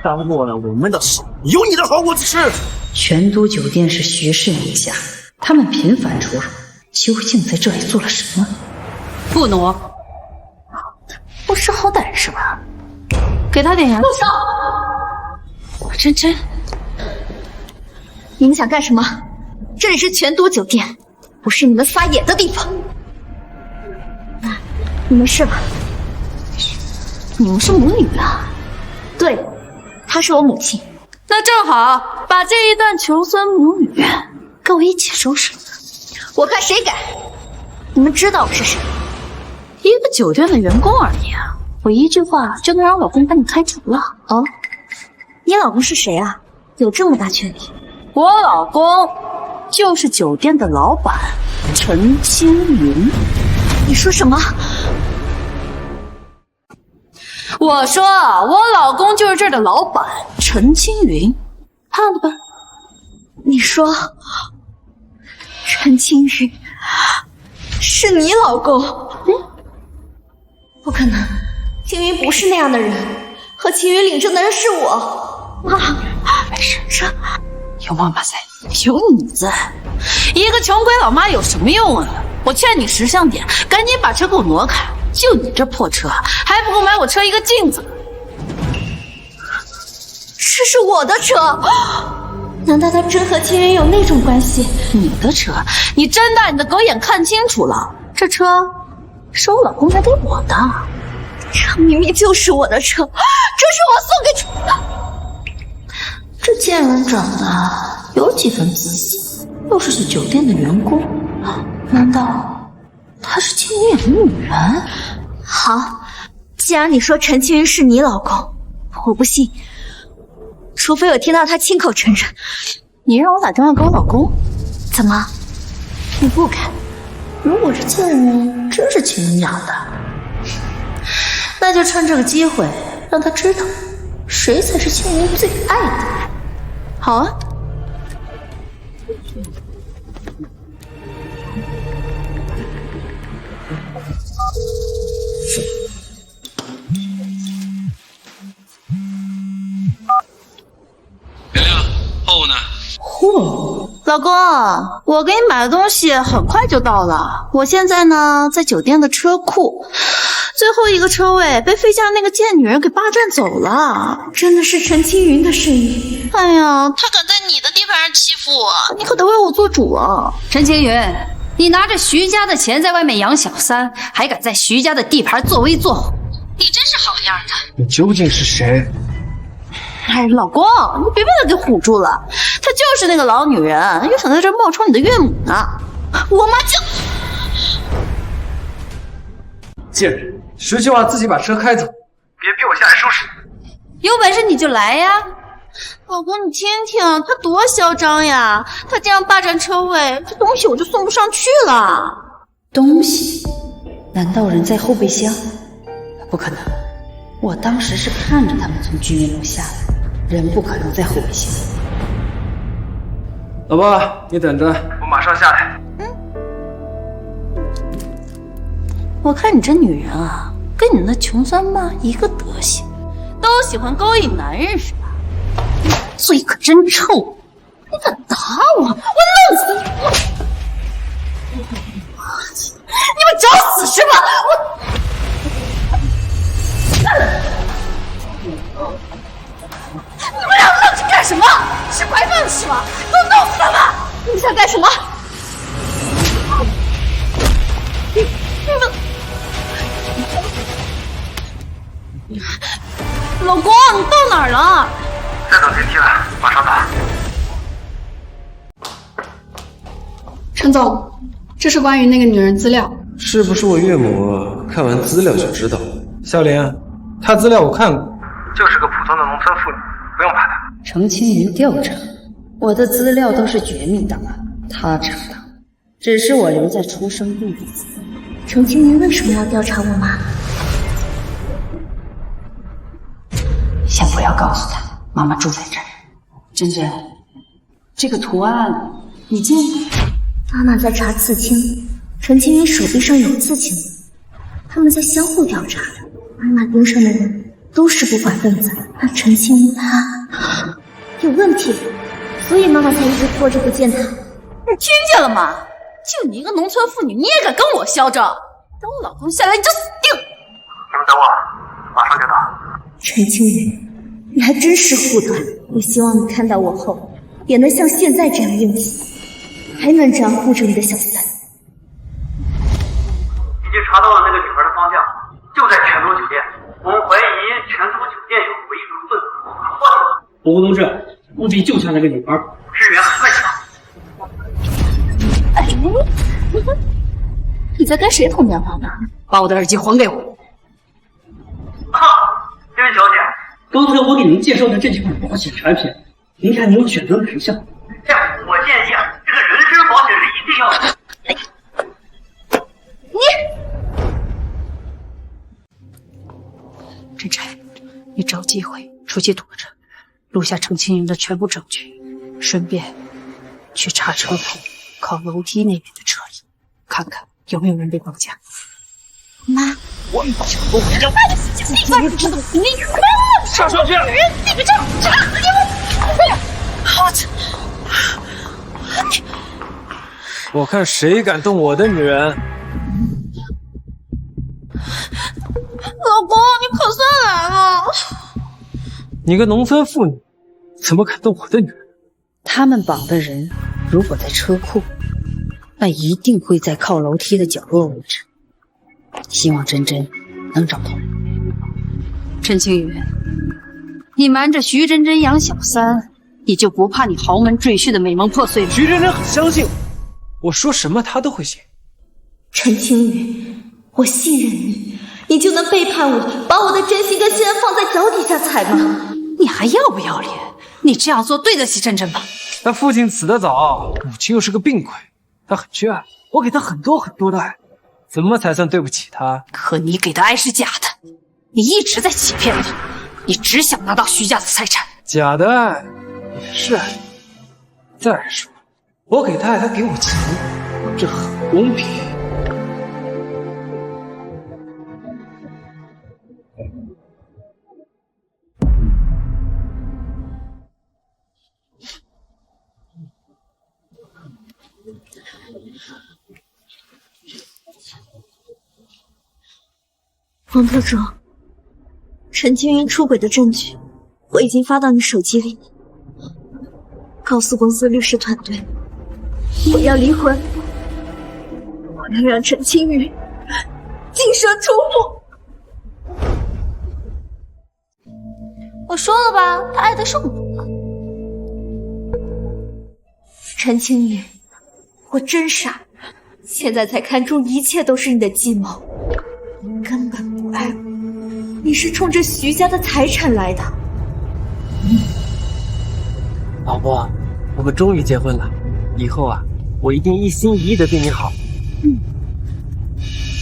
耽误了我们的事，有你的好果子吃！全都酒店是徐氏名下，他们频繁出入，究竟在这里做了什么？不挪！不识好歹是吧？给他点盐。住手！真真，你们想干什么？这里是全都酒店，不是你们撒野的地方。你们是吧？你们是母女啊？对，她是我母亲。那正好，把这一段穷酸母女跟我一起收拾。我看谁敢！你们知道我是谁？一个酒店的员工而已啊，我一句话就能让老公把你開除了。哦，你老公是誰啊？有這麼大權力？我老公就是酒店的老闆陳青雲。你說什麼？我說我老公就是這兒的老闆陳青雲，看了吧？你說陳青雲是你老公？不可能，青雲不是那樣的人，和青雲領證的人是我。媽，沒事，有媽媽在，有你在，一個窮鬼老媽有什麼用啊？我勸你識相點，趕緊把車給我挪開。就你這破車，還不夠買我車一個鏡子。這是我的車，難道他真和青雲有那種關係？你的車，你睜大你的狗眼看清楚了，這車是我老公買給我的。這明明就是我的車，這是我送給的。這賤人長得有幾分自信，又是酒店的員工，難道她是青雲的女人？好，既然你說陳青雲是你老公，我不信，除非我聽到他親口承認。你讓我打電話給我老公？怎麼？你不敢？如果這賤人真是青雲養的，那就趁這個機會讓他知道誰才是青雲最愛的。好啊。月亮，货物呢？嚯，老公，我給你買的東西很快就到了。我現在呢，在酒店的車庫，最後一個車位被飛家那個賤女人給霸佔走了。真的是陳青雲的聲音。哎呀，她敢在你的地盤上欺負我，你可得為我做主啊！陳青雲，你拿着徐家的錢在外面養小三，還敢在徐家的地盤作威作福，你真是好樣的！你究竟是誰？哎，老公，你別被她給唬住了，她就是那個老女人，又想在這兒冒充你的岳母呢。我媽就……賤人，學計劃自己把車開走，別逼我下來收拾。有本事你就來呀！老公，你聽聽，他多囂張呀！他這樣霸佔車位，這東西我就送不上去了。東西？難道人在後備箱？不可能，我當時是看着他們從居民樓下來，人不可能在後備箱。老婆，你等着，我馬上下來。我看你這女人啊，跟你那窮酸媽一個德行，都喜歡勾引男人是吧？嘴可真臭！你敢打我，我弄死你！你們找死是吧？你们俩愣着干什么？吃白饭是吗？都弄死他们！你们想干什么？你们，老公，你到哪儿了？在等电梯了，马上到。陈总，这是关于那个女人資料。是不是我岳母看完資料就知道？小蓮，她資料我看過，就是個普通的農村婦女，不用怕她。程青雲調查，我的資料都是絕密檔案，他查的，只是我留在出生地的資料。程青雲為什麼要調查我媽？先不要告訴他，媽媽住在這兒。珍珍，這個圖案你見過？媽媽在查刺青，程青雲手臂上有刺青，他們在相互調查。媽媽盯上的人都是不法分子，那程青雲他有問題，所以媽媽才一直拖着不見他。你聽見了嗎？就你一個農村婦女，你也敢跟我囂張？等我老公下來你就死定！你們等我，馬上就到。程青雲，你還真是護短。我希望你看到我後，也能像現在這樣硬氣，還能這樣護着你的小三。已經查到了那個女孩的方向，就在泉州酒店。我們懷疑泉州酒店有違法分子。我吴同志，務必救下那個女孩，支援很快到。哎，你在跟誰通電話呢？把我的耳機還給我。這位小姐，剛才我給您介紹的這幾款保險產品，您看您有選擇哪一項？這樣，我建議啊，這個人身保險是一定要的。真真，你找機會出去躲着，錄下程青雲的全部證據，順便去查車庫靠樓梯那邊的車裡，看看有沒有人被綁架。媽，我你上上去！你们这我看誰敢動我的女人！老公，你可算來了！你個農村婦女，怎麼敢動我的女人？他們綁的人如果在車庫，那一定會在靠樓梯的角落位置。希望真真能找到。陳青雲，你瞞着徐真真養小三，你就不怕你豪門赘婿的美夢破碎嗎？徐真真很相信我說什麼他都會信。陳青雲，我信任你，你就能背叛我，把我的真心跟心安放在腳底下踩嗎？你還要不要臉？你這樣做對得起真真嗎？他父親死得早，母親又是個病鬼，他很缺愛，我給他很多很多的愛，怎麼才算對不起他？可你給的愛是假的，你一直在欺騙他，你只想拿到徐家的財產。假的愛也是愛。再說，我給他愛，他給我錢，這很公平。王特助，陈青雲出軌的證據我已經發到你手機裡，告訴公司律師團隊，我要離婚，我要讓陳青雲淨身出戶。我說了吧，他愛的是我。陳青雲，我真傻，現在才看出一切都是你的計謀。你根本不愛我，你是衝着徐家的財產來的。老婆，我們終於結婚了，以後啊，我一定一心一意的對你好。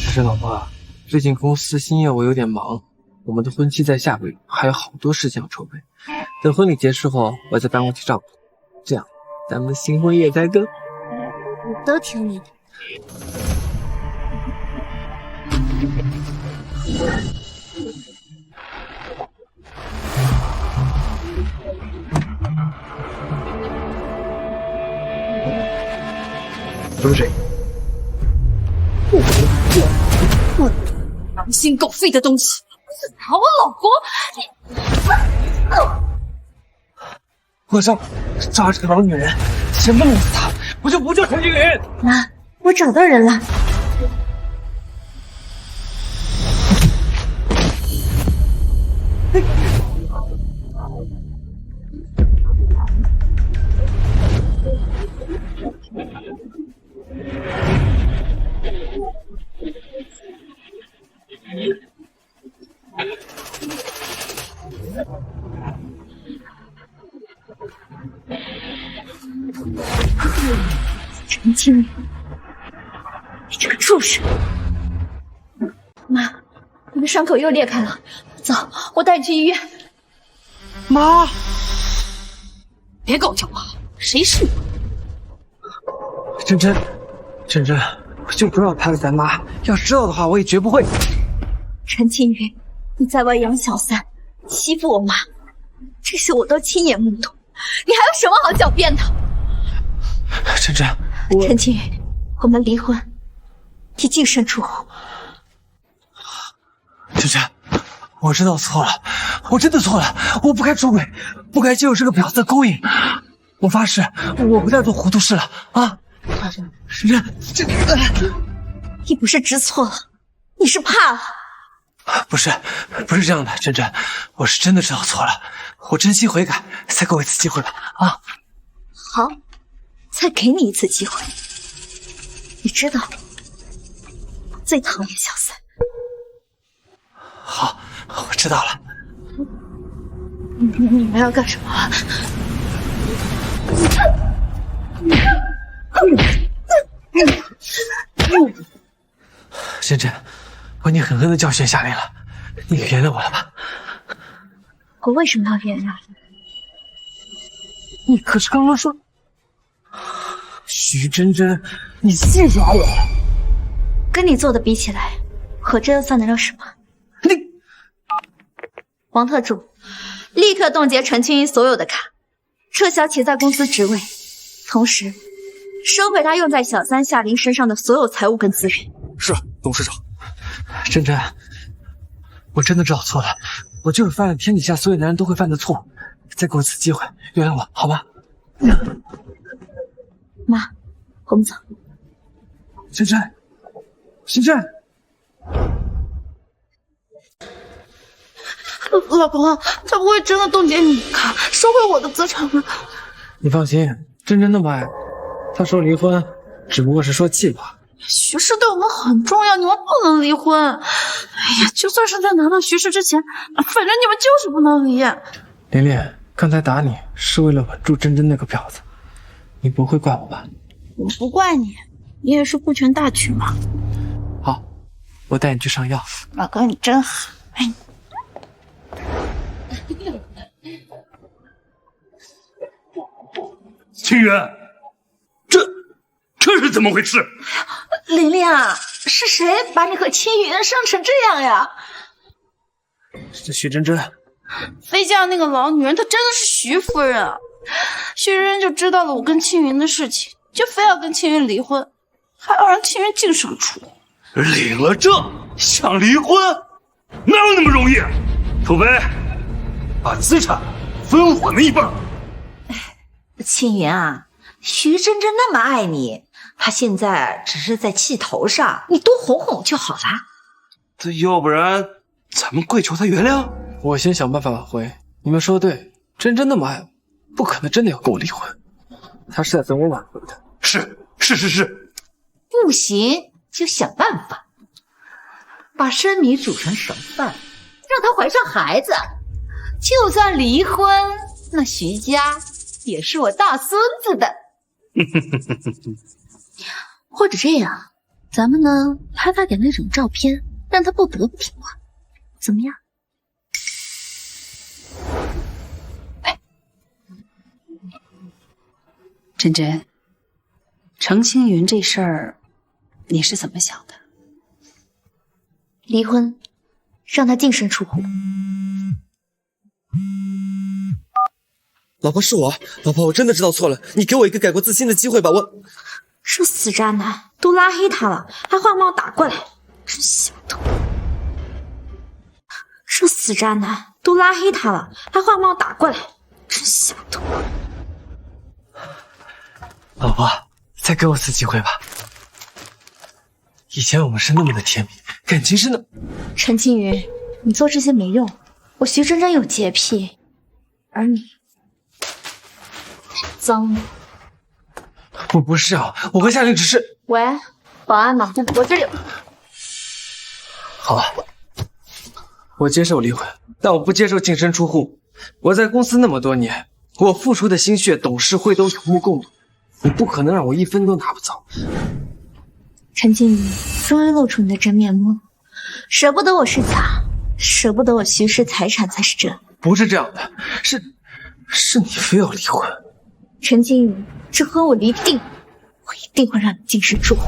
但是老婆，最近公司新業務有點忙，我們的婚期在下個月，還有好多事情要籌備。等婚禮結束後，我再搬過去照顧，這樣咱們新婚夜才更。我都聽你的。都是誰？我狼心狗肺的東西！拿我老公！我上抓这个老女人，先弄死她，我就不救陈青云。妈，我找到人了。陈青云，你这个畜生！妈，你的伤口又裂开了，走，我带你去医院。妈，别给我叫妈，谁是你？真真，我就不知道拍了咱妈，要知道的话，我也绝不会。陈青云，你在外养小三，欺负我妈，这些我都亲眼目睹，你还有什么好狡辩的？真真，陈青云，我们离婚，你净身出户。真真，我知道错了，我真的错了，我不该出轨，不该接受这个婊子的勾引。我发誓，我不再做糊涂事了啊！真真，你不是知错了，你是怕了。不是这样的，真真，我是真的知道错了，我真心悔改，再给我一次机会吧啊！好，再给你一次机会。你知道，我最討厭小三。好，我知道了。你们要幹什麼？真真，我已經狠狠的教訓夏琳了，你原諒我了吧？我為什麼要原諒你？你可是剛剛說，徐真真，你戲耍我，跟你做的比起來，我這又算得了什麼？你，王特助，立刻凍結陳青雲所有的卡，撤銷其在公司職位，同時收回他用在小三夏琳身上的所有財物跟資源。是，董事長。真真，我真的知道錯了，我就是犯了天底下所有男人都會犯的錯，再給我一次機會，原諒我，好嗎？媽，我們走。真真，真真。老婆，他不會真的凍結你卡，收回我的資產嗎？你放心，真真那麼愛，他說離婚只不過是說氣話。徐氏對我們很重要，你們不能離婚。哎呀，就算是在拿到徐氏之前，反正你們就是不能離。琳琳，剛才打你是為了穩住真真那個婊子，你不會怪我吧？我不怪你，你也是顧全大局嘛。好，我帶你去上藥。老公，你真好。哎。清源，這是怎麼回事？琳琳啊，是誰把你和青雲傷成這樣呀？是徐真真。飛家那個老女人，她真的是徐夫人。徐真真就知道了我跟青雲的事情，就非要跟青雲離婚，還要讓青雲淨身出戶。領了證想離婚，哪有那麼容易？土飛，把資產分我們一半。青雲啊，徐真真那麼愛你，她現在只是在氣頭上，你多哄哄就好了。這要不然咱們跪求她原諒？我先想辦法挽回。你們說的對，真真那麼愛我，不可能真的要跟我離婚。她是在等我挽回的。是。不行，就想辦法把生米煮成熟飯，讓她懷上孩子。就算離婚，那徐家也是我大孫子的。或者這樣，咱們呢拍他點那種照片，讓他不得不聽話，怎麼樣？真真，程青雲這事兒，你是怎麼想的？離婚，讓他淨身出戶。老婆是我，老婆，我真的知道錯了，你給我一個改過自新的機會吧，我。這死渣男都拉黑他了，還話冒打過來，真想不通。這死渣男都拉黑他了，還話冒打過來，真下头。老婆，再给我次机会吧。以前我们是那么的甜蜜，感情是那……陈青云，你做这些没用。我徐真真有洁癖，而你脏。我不是啊，我会下令指示。喂，保安吗？我这里有。好了，我接受离婚，但我不接受净身出户。我在公司那么多年，我付出的心血，董事会都有目共睹。你不可能让我一分都拿不走。陈静宇，终于露出你的真面目，舍不得我是假，舍不得我徐氏財產才是真。不是這樣的，是你非要離婚。陳靜宇，這婚我離定，我一定會讓你淨身出戶。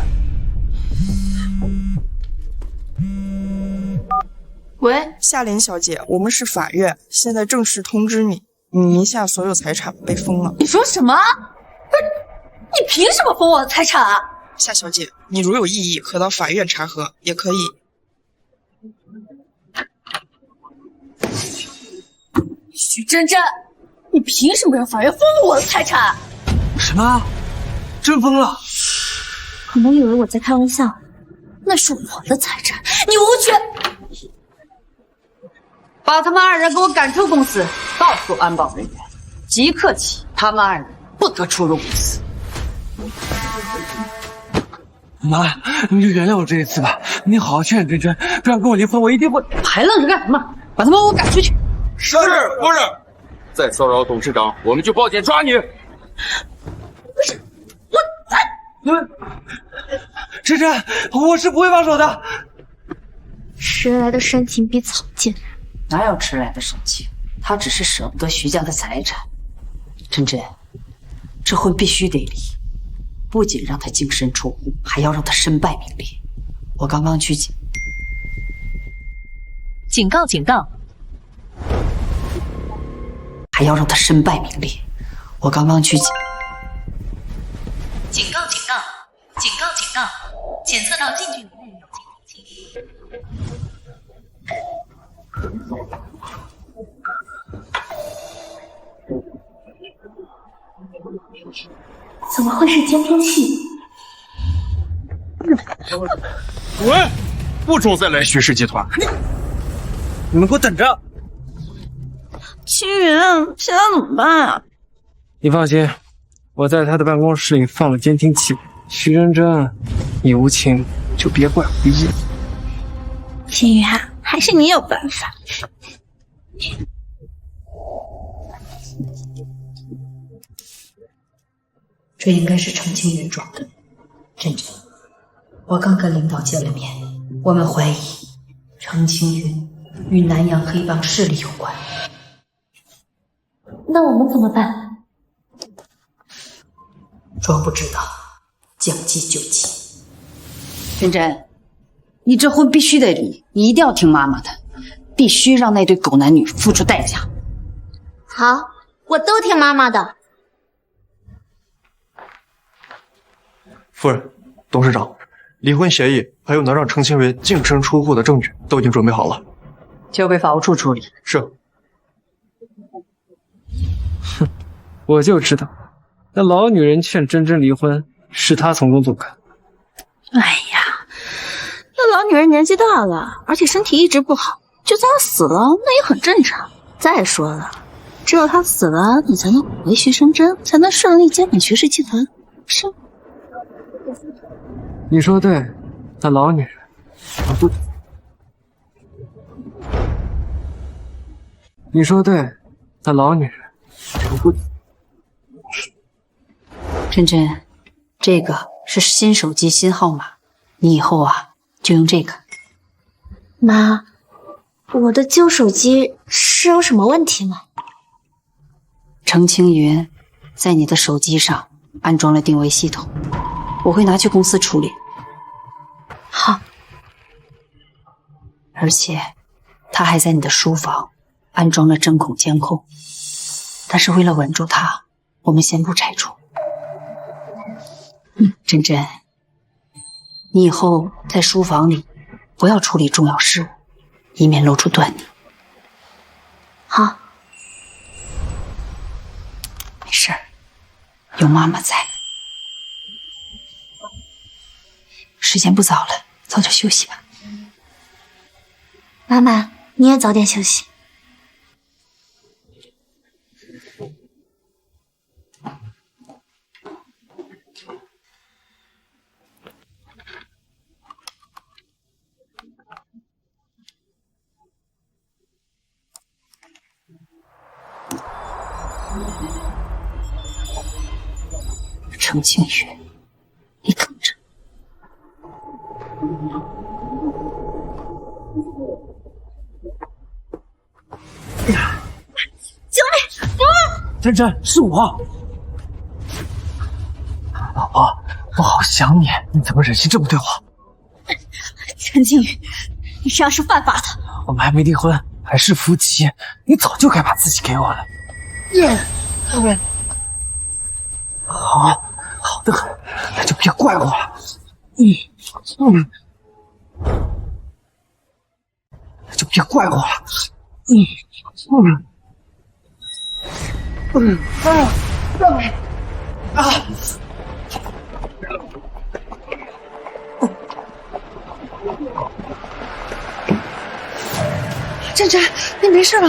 喂，夏琳小姐，我們是法院，現在正式通知你，你名下所有財產被封了。你說什麼？你憑什麼封我的財產啊？夏小姐，你如有異議，可到法院查核，也可以。徐真真，你憑什麼讓法院封了我的財產？什麼？真封了？可能以為我在開玩笑。那是我的財產，你無權。把他們二人給我趕出公司，告訴安保人員，即刻起他們二人不得出入公司。媽，你就原諒我這一次吧。你好好勸真真，不然跟我離婚，我一定會。還愣着幹什麼？把他們給我趕出去！是，夫人。再騷擾董事長，我們就報警抓你。不是，真真，我是不會放手的。遲來的煽情比草賤。哪有遲來的煽情？他只是捨不得徐家的財產。真真，這婚必須得離。不僅讓他淨身出戶，還要讓他身敗名裂。我剛剛去警告！還要讓他身敗名裂。我剛剛去警告！檢測到近距離內有精神怎麼會是監聽器？喂，不准再來徐氏集團！你們給我等着！青雲，現在怎麼辦啊？你放心，我在他的辦公室裡放了監聽器。徐真真，你無情就別怪我無義。青雲，還是你有辦法。這應該是程青雲裝的。真真，我剛跟領導見了面，我們懷疑程青雲與南洋黑幫勢力有關。那我們怎麼辦？裝不知道，將計就計。真真，你這婚必須得離，你一定要聽媽媽的，必須讓那對狗男女付出代價。好，我都聽媽媽的。夫人，董事長，離婚協議還有能讓程青雲淨身出戶的證據都已經準備好了，交給法務處處理。是。哼，我就知道，那老女人勸真真離婚，是她從中作梗。哎呀，那老女人年紀大了，而且身體一直不好，就算她死了，那也很正常。再說了，只有她死了，你才能挽回徐真真，才能順利接管徐氏集團，是嗎？你說對，那老女人，我不。你說對，那老女人，我不。真真，這個是新手機新號碼，你以後啊就用這個。媽，我的舊手機是有什麼問題嗎？程青雲在你的手機上安裝了定位系統，我會拿去公司處理。好。而且他還在你的書房安裝了針孔監控，但是為了穩住他，我們先不拆除。真真，你以後在書房裡不要處理重要事，以免露出端倪。好。有媽媽在。時間不早了，早點休息吧。媽媽，你也早點休息。程清云，你等着。救命！真真，是我。老婆，我好想你，你怎么忍心这么对我？陈清云，你这样是犯法的。我们还没离婚，还是夫妻，你早就该把自己给我了。好的很，那就别怪我了。那就别怪我了。珍珍，你没事吧？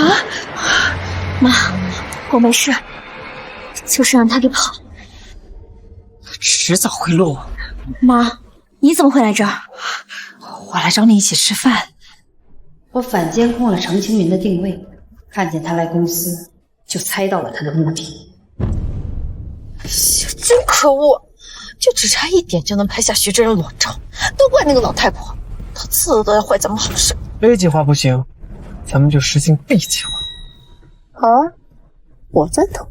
妈，我没事，就是让他给跑了。迟早会落网。妈，你怎么会来这儿？我来找你一起吃饭。我反监控了程清云的定位，看见他来公司，就猜到了他的目的。真可恶！就只差一点就能拍下徐真人裸照，都怪那个老太婆，她次次都要坏咱们好事。A 计划不行，咱们就实行 B 计划。好啊，我赞同。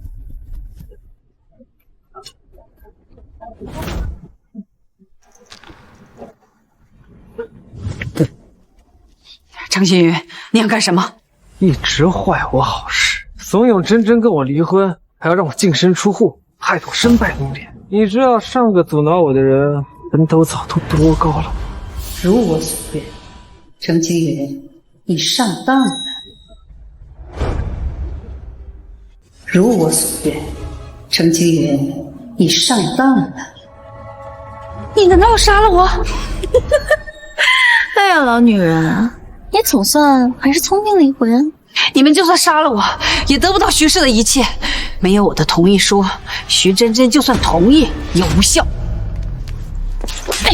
程清云，你想干什么？一直坏我好事，怂恿真真跟我离婚，还要让我净身出户，害得我身败名裂。你知道上个阻挠我的人坟头草都多高了？如我所愿，程清云，你上当了。如我所愿，程清云，你上当了。你难道要杀了我？哎呀，老女人，你总算还是聪明了一回。你们就算杀了我，也得不到徐氏的一切。没有我的同意书，徐真真就算同意也无效。哎，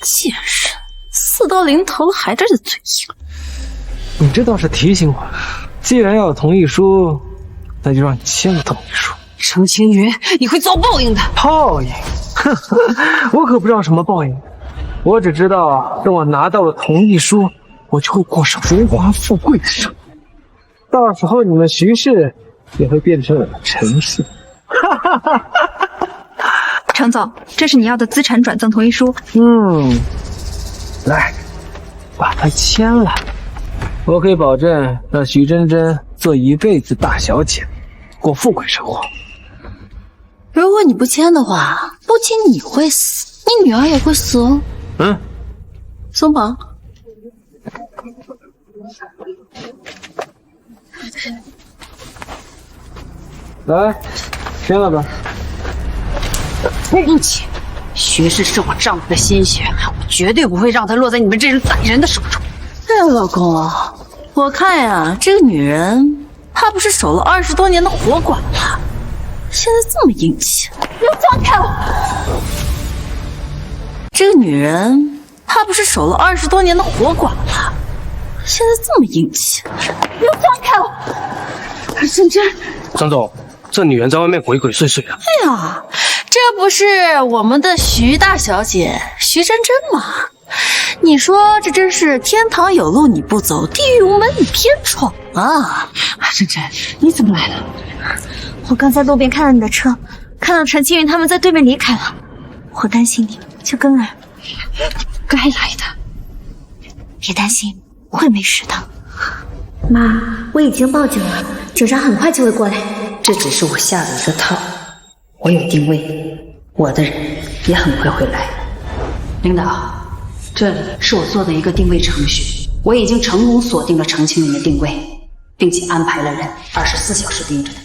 贱人，事到临头了还在这嘴硬。你这倒是提醒我了，既然要有同意书，那就让你签个同意书。程清云，你会遭报应的。报应？呵呵，我可不知道什么報應，我只知道等我拿到了同意書，我就會過上榮華富貴的生活。到時候你們徐氏也會變成我的程氏。程總，這是你要的資產轉贈同意書。來，把它簽了。我可以保證讓徐真真做一輩子大小姐，過富貴生活。如果你不簽的話，不僅你會死，你女兒也會死哦。鬆綁。來，簽了吧。對不起，徐氏是我丈夫的心血，我絕對不會讓他落在你們這種歹人的手中。哎呀，老公，我看呀，這個女人怕不是守了20多年的活寡了，現在這麼硬氣。你放開我！這個女人怕不是守了20多年的活寡了，現在這麼硬氣。你放開我！真真，張總，這女人在外面鬼鬼祟祟的。哎呀，這不是我們的徐大小姐徐真真嗎？你說這真是天堂有路你不走，地獄無門你偏闖啊！真真，你怎麼來了？我剛在路邊看到你的車，看到陳清雲他們在對面離開了，我擔心你，就跟了。該來的。別擔心，我會沒事的。媽，我已經報警了，警察很快就會過來。這只是我下的一個套，我有定位，我的人也很快會來。領導，這裡是我做的一個定位程序，我已經成功鎖定了程清雲的定位，並且安排了人24小時盯着他。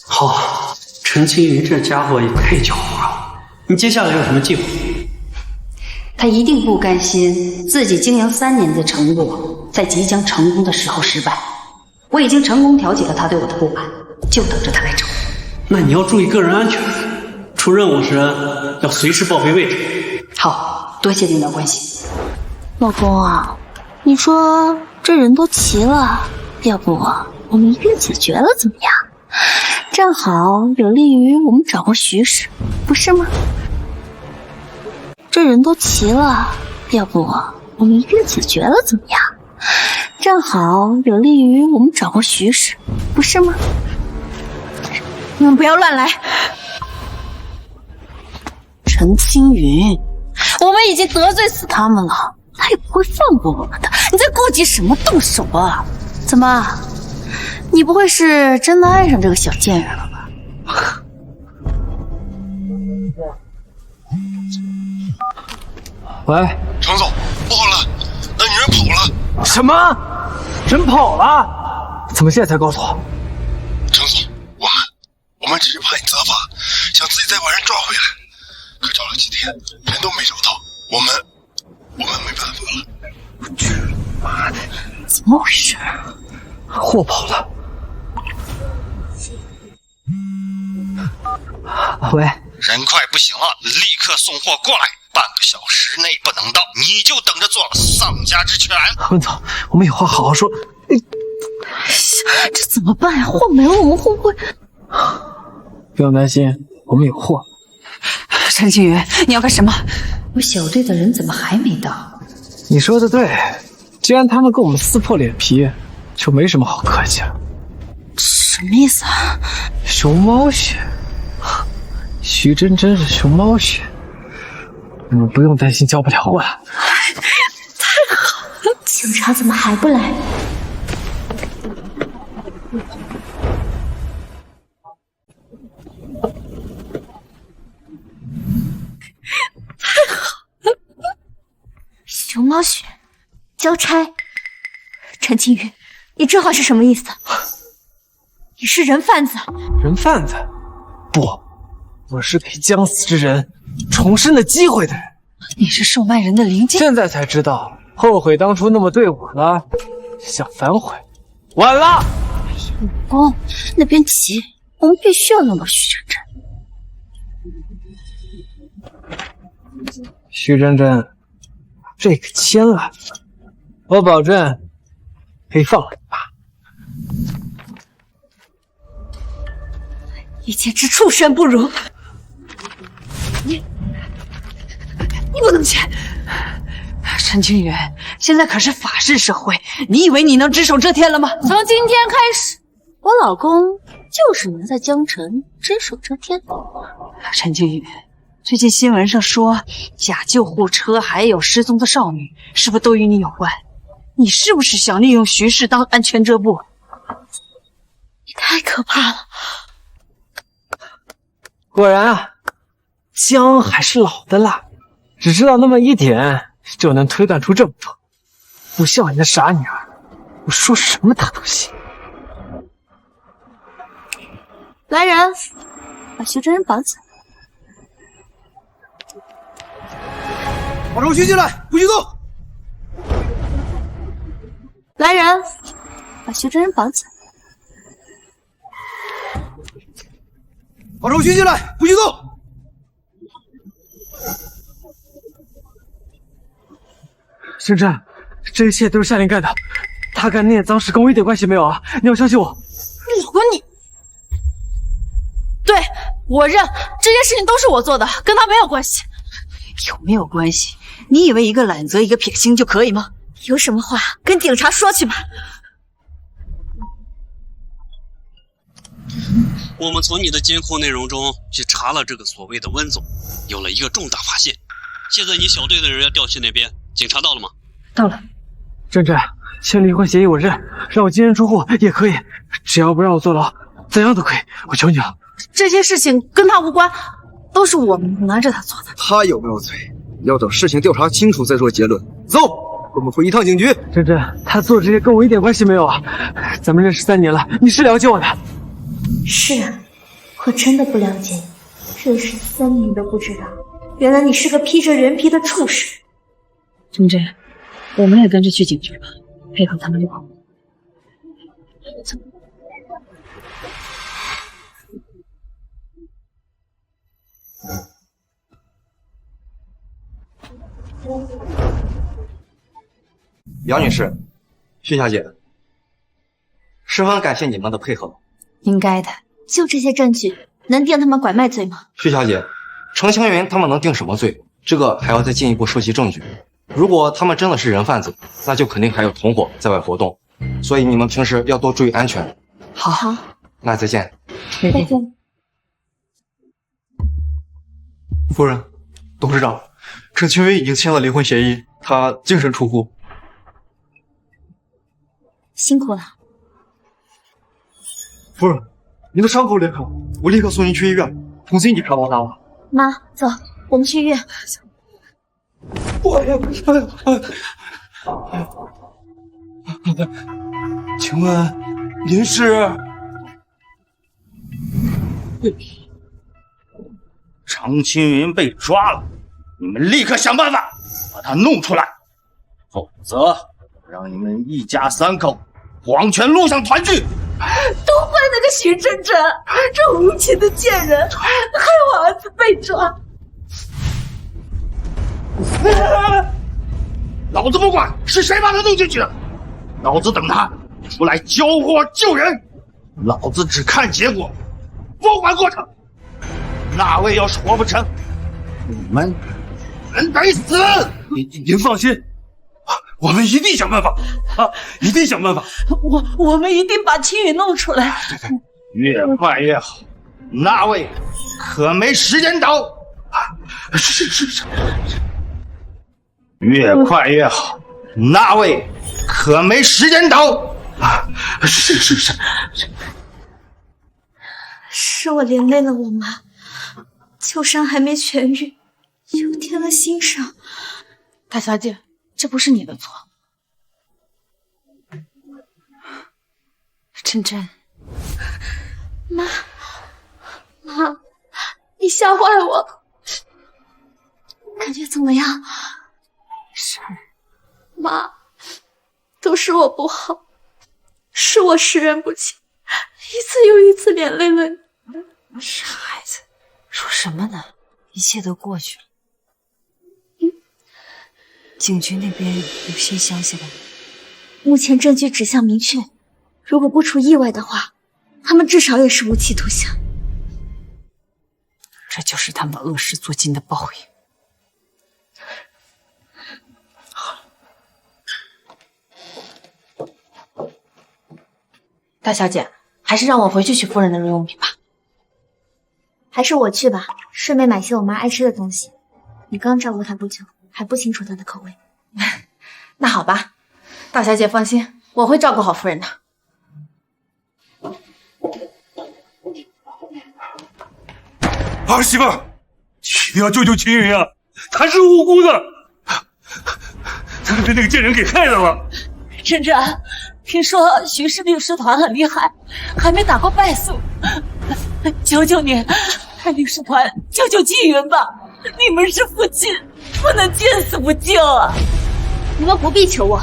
好，陈青云这家伙也太狡猾了，你接下来有什么计划？他一定不甘心自己经营3年的成果，在即将成功的时候失败。我已经成功调解了他对我的不满，就等着他来找我。那你要注意个人安全，出任务时要随时报备位置。好，多谢领导关心。老公啊，你说这人都齐了，要不我们一并解决了怎么样？正好有利于我们掌握局势，不是吗？这人都齐了，要不我们一并解决了怎么样？正好有利于我们掌握局势，不是吗？你们不要乱来！陈青云，我们已经得罪死他们了，他也不会放过我们的。你在顾忌什么动手啊？怎么，你不会是真的爱上这个小贱人了吧？喂，程总，不好了，那女人跑了。什么？人跑了？怎么现在才告诉我？程总，我们只是怕你责罚，想自己再把人抓回来，可找了几天，人都没找到，我们没办法了。我去妈的！怎么回事？货跑了。喂，人快不行了，立刻送货过来，半个小时内不能到，你就等着做了丧家之犬。文总，我们有话好好说。这怎么办呀？货没了，我们会不会？不用担心，我们有货。陈青云，你要干什么？我小队的人怎么还没到？你说的对，既然他们跟我们撕破脸皮，就没什么好客气了。什么意思啊？熊猫血，徐真真是熊猫血，你们不用担心交不了我了。太好了，警察怎么还不来？太好了！熊猫血，交差。陈青云，你这话是什么意思？你是人贩子？人贩子？不，我是给将死之人重生的机会的人。你是售卖人的零件？现在才知道，后悔当初那么对我了，想反悔，晚了。老公，那边急，我们必须要用到徐真真。徐真真，这个签了，我保证可以放了你吧。你简直畜生不如！你不能签！陈青云，现在可是法治社会，你以为你能只手遮天了吗？从今天开始，我老公就是能在江城只手遮天。陈青云，最近新闻上说假救护车还有失踪的少女，是不是都与你有关？你是不是想利用徐氏当安全遮布？你太可怕了！果然啊，姜还是老的辣，只知道那么一点就能推断出这么多。不像你的傻女儿，我说什麼她都信。来人，把徐真人绑起来。把周旭进来，不许动！来人，把徐真人绑起来。把周旭进来，不许动！真真，这一切都是夏琳干的，她干那件脏事跟我一点關係沒有啊！你要相信我。老公，你，对，我認，這件事情都是我做的，跟他沒有關係。有沒有關係？你以為一個懶則一個撇清就可以嗎？有什麼話跟警察說去吧。我們從你的監控內容中去查了這個所謂的溫總，有了一個重大發現。現在你小隊的人要調去那邊，警察到了嗎？到了。真真，簽離婚協議我認，讓我淨身出戶也可以，只要不讓我坐牢，怎樣都可以，我求你了。這些事情跟他無關，都是我瞞着他做的。他有沒有罪，要等事情調查清楚再做結論。走，我們回一趟警局。真真，他做這些跟我一點關係沒有啊！咱們認識3年了，你是了解我的。是啊，我真的不了解你，这是3年都不知道，原来你是个披着人皮的畜生。真真，我们也跟着去警局吧，配合他们就好。杨女士，徐小姐，十分感谢你们的配合。应该的，就这些证据，能定他们拐卖罪吗？徐小姐，程青云他们能定什么罪？这个还要再进一步收集证据。如果他们真的是人贩子，那就肯定还有同伙在外活动，所以你们平时要多注意安全。好，那再见。再见。夫人，董事长，程青云已经签了离婚协议，他净身出户。辛苦了。夫人，您的伤口裂开了，我立刻送您去医院，重新检查包扎了。妈，走，我们去医院。请问您是？程青云被抓了，你们立刻想办法把他弄出来，否则让你们一家3口黄泉路上团聚。都怪那个徐真真，这无情的贱人，害我儿子被抓。老子不管是谁把他弄进去的，老子等他出来交货救人，老子只看结果，不管过程。那位要是活不成，你们得死！您放心，我们一定想办法啊！一定想办法。我们一定把青雨弄出来。越快越好。那位可没时间等。是。越快越好。那位可没时间等。是。是我连累了我妈，旧伤还没痊愈，又添了新伤。大小姐，这不是你的錯。真真，妈，你吓坏我了。感觉怎么样？是。妈，都是我不好，是我识人不清，一次又一次连累了你。傻孩子，说什么呢？一切都过去了。警局那邊有新消息了嗎？目前證據指向明確，如果不出意外的話，他們至少也是無期徒刑。這就是他們惡事做盡的報應。好了，大小姐，還是讓我回去取夫人的日用品吧。還是我去吧，順便買些我媽愛吃的東西。你剛照顧她不久，還不清楚她的口味。那好吧，大小姐放心，我會照顧好夫人的。兒媳婦，一定要救救青雲啊！他是無辜的，他被那個賤人給害了嗎？真真，聽說徐氏律師團很厲害，還沒打過敗訴。求求你，派律師團救救青雲吧！你們是夫妻，不能見死不救啊！你們不必求我，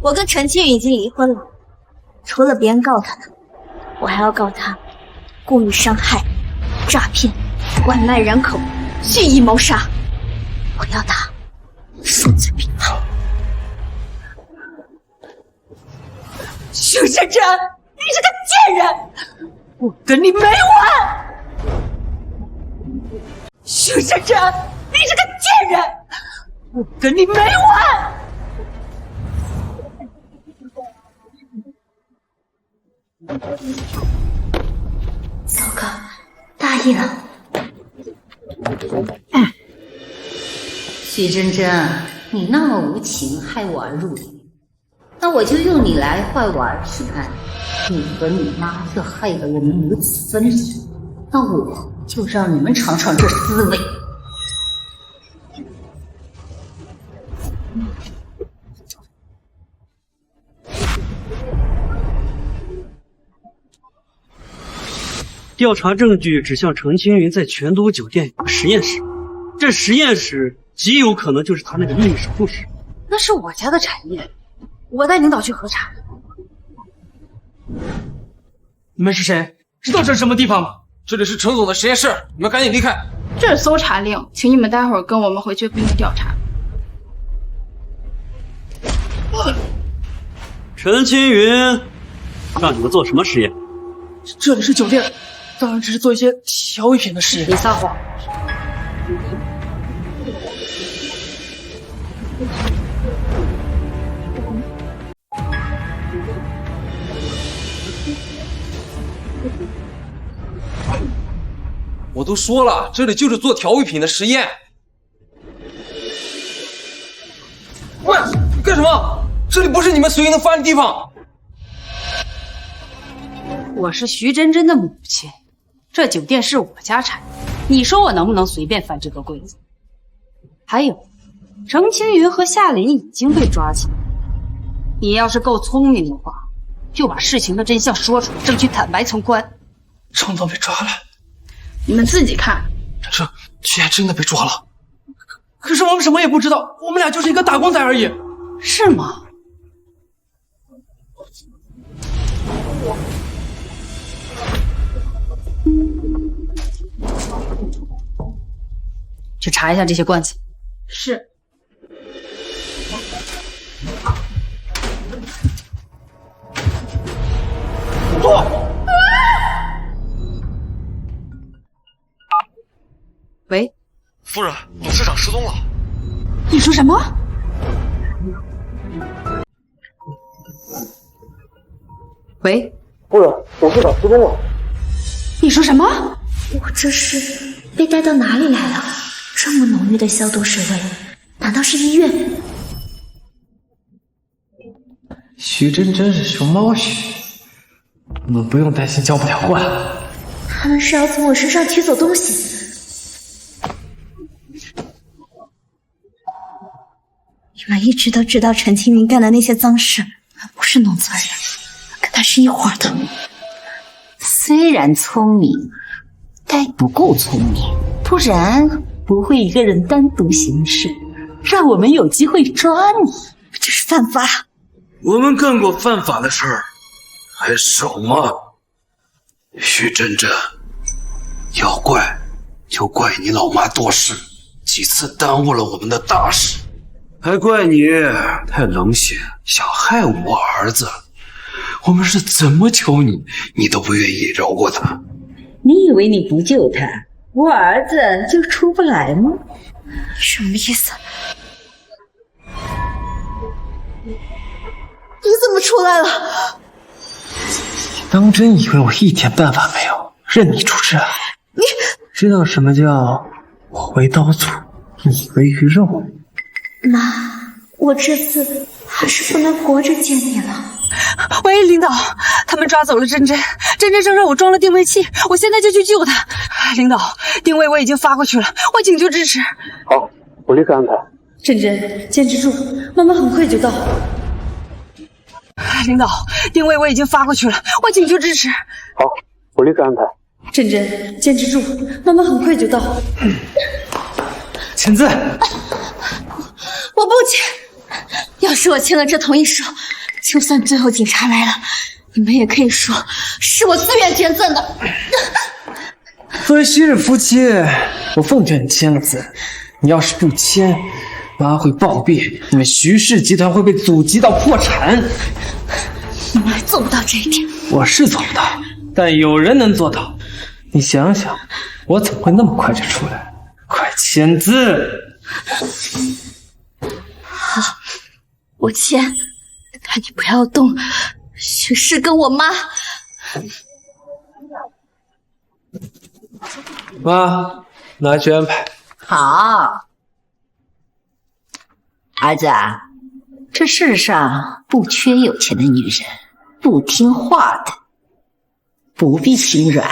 我跟陳青雲已經離婚了。除了別人告他的，我還要告他故意傷害、詐騙、拐賣人口、蓄意謀殺。我要他受罪平判。徐真真，你這個賤人！我跟你沒完！徐真真，你這個賤人！我跟你沒完！糟糕，大意了。徐真真，你那麼無情，害我兒入獄，那我就用你來壞我兒試探。你和你媽又害得我們母子分離，那我就讓你們嘗嘗這滋味。調查證據指向程青雲在全都酒店有個實驗室，這實驗室極有可能就是他那個秘密守護室。那是我家的產業，我帶領導去核查。你们是誰？知道这是什麼地方嗎？這裡是程總的實驗室，你們趕緊離開。這是搜查令，請你們待會兒跟我們回去閉門調查。陳青雲，讓你們做什麼實驗？這裡是酒店，當然只是做一些調味品的實驗。你撒謊！我都說了，這裡就是做調味品的實驗。喂，幹什麼？這裡不是你們隨意能翻的地方。我是徐真真的母親，這酒店是我家產業，你說我能不能隨便翻這個櫃子？還有，程青雲和夏琳已經被抓起來，你要是夠聰明的話，就把事情的真相說出来，争取坦白从宽。程总被抓了，你們自己看。这居然真的被抓了，可是我們什麼也不知道，我們倆就是一個打工仔而已。是嗎？去查一下這些罐子。是。喂，夫人，董事长失踪了。你說什麼？喂，夫人，董事长失蹤了。你說什麼？我這是被帶到哪裡來了？這麼濃郁的消毒水味，難道是醫院？徐真真是熊貓徐，我們不用擔心交不了換。他們是要從我身上取走東西。你們一直都知道陳清明幹的那些髒事，不是農村人，跟他是一夥的。雖然聰明，但不夠聰明，不然不會一個人單獨行事，讓我們有機會抓你。這是犯法。我們幹過犯法的事兒，還少嗎？徐真真，要怪就怪你老媽多事，幾次耽誤了我們的大事。還怪你太冷血，想害我兒子。我們是怎麼求你，你都不願意饒過他。你以為你不救他，我兒子就出不來嗎？什麼意思？你怎麼出來了？當真以為我一點辦法沒有，任你處置啊？你知道什麼叫我為刀俎，你為魚肉？媽，我這次還是不能活着見你了。喂，領導，他們抓走了真真，真真正讓我裝了定位器，我現在就去救她。領導，定位我已經發過去了，我請求支持。好，我立刻安排。真真，堅持住，媽媽很快就到。領導，定位我已經發過去了，我請求支持。好，我立刻安排。真真，堅持住，媽媽很快就到。簽字。我不簽。要是我簽了這同意書，就算最後警察來了，你們也可以說是我自願捐贈的。作為昔日夫妻，我奉勸你簽了字。你要是不簽，媽會暴斃，你們徐氏集團會被阻擊到破產。你們還做不到這一點。我是做不到，但有人能做到。你想想，我怎麼會那麼快就出來？快簽字！好，我簽，但你不要動徐氏跟我媽。媽，拿去安排。好，兒子啊，這世上不缺有錢的女人，不聽話的不必心軟。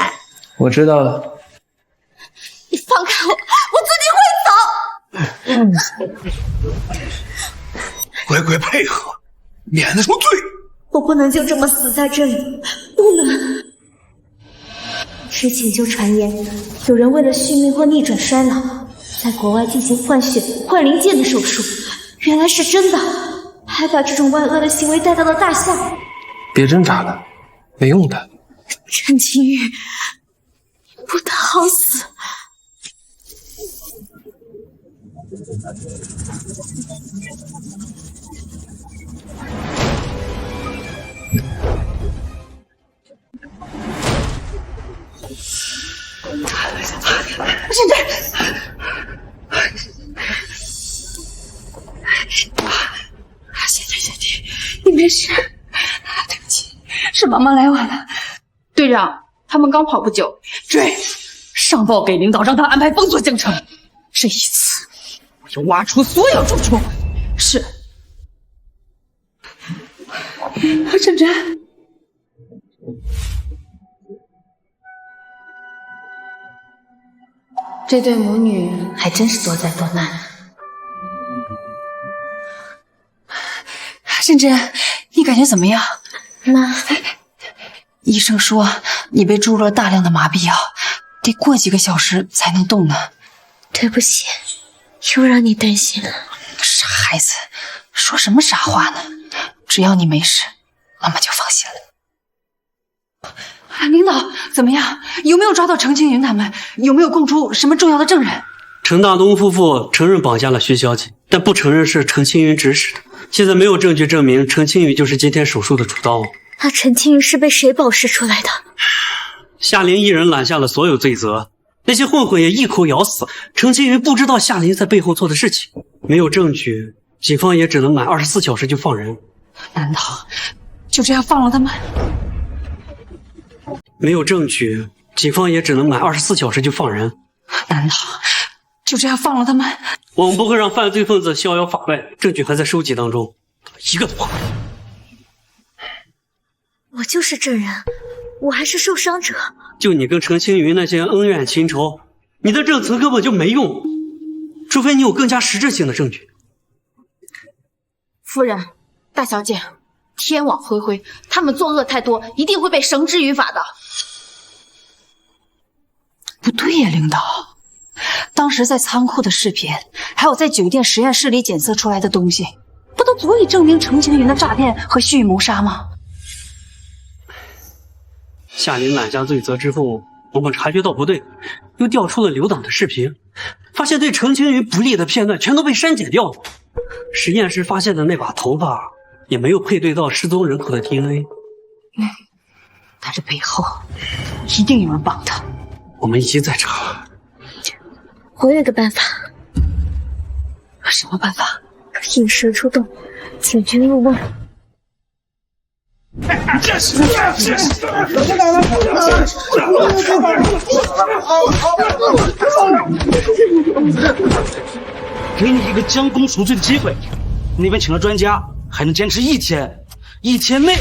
我知道了。你放開我，我自己會走。乖乖配合，免得受罪。我不能就這麼死在這裡，不能。之前就傳言，有人為了續命或逆轉衰老，在國外進行換血、換靈劍的手術，原來是真的，還把這種萬惡的行為帶到了大夏。別掙扎了，沒用的。陳青玉，不得好死！现在，小姐，你没事？对不起，是妈妈来晚了。队长，他们刚跑不久，追，上报给领导，让他安排封锁江城。这一次，我要挖出所有蛀虫。是。晨晨。这对母女还真是多灾多难。珍珍，你感觉怎么样？妈，医生说你被注入了大量的麻痹药，得过几个小时才能動呢。对不起，又讓你擔心了。傻孩子，說什麼傻話呢？只要你沒事，媽媽就放心了。領導怎麼樣？有沒有抓到程青雲他們？有沒有供出什麼重要的證人？程大東夫婦承認綁架了徐小姐，但不承認是程青雲指使的。現在沒有證據證明程青雲就是今天手術的主刀。那程青雲是被誰保釋出來的？夏琳一人攬下了所有罪責，那些混混也一口咬死。程青雲不知道夏琳在背後做的事情，沒有證據，警方也只能滿24小時就放人。難道就這樣放了他們？沒有證據，警方也只能滿24小時就放人。難道就這樣放了他們？我們不會讓犯罪分子逍遙法外，證據還在收集當中，一個都不會。我就是證人，我還是受傷者。就你跟程青雲那些恩怨情仇，你的證詞根本就沒用，除非你有更加實質性的證據。夫人，大小姐，天網恢恢，他們作惡太多，一定會被繩之於法的。不對呀，領導，當時在倉庫的視頻，還有在酒店實驗室裡檢測出來的東西，不都足以證明程青雲的詐騙和蓄意謀殺嗎？夏琳攬下罪責之後，我們察覺到不對，又調出了留檔的視頻，發現對程青雲不利的片段全都被刪減掉了。實驗室發現的那把頭髮也沒有配對到失蹤人口的 DNA。他這背後一定有人綁他。我們一起在查。我有個辦法。什麼辦法？引蛇出洞，請君入瓮。給你一個將功贖罪的機會，那邊請了專家，還能堅持1天，1天內，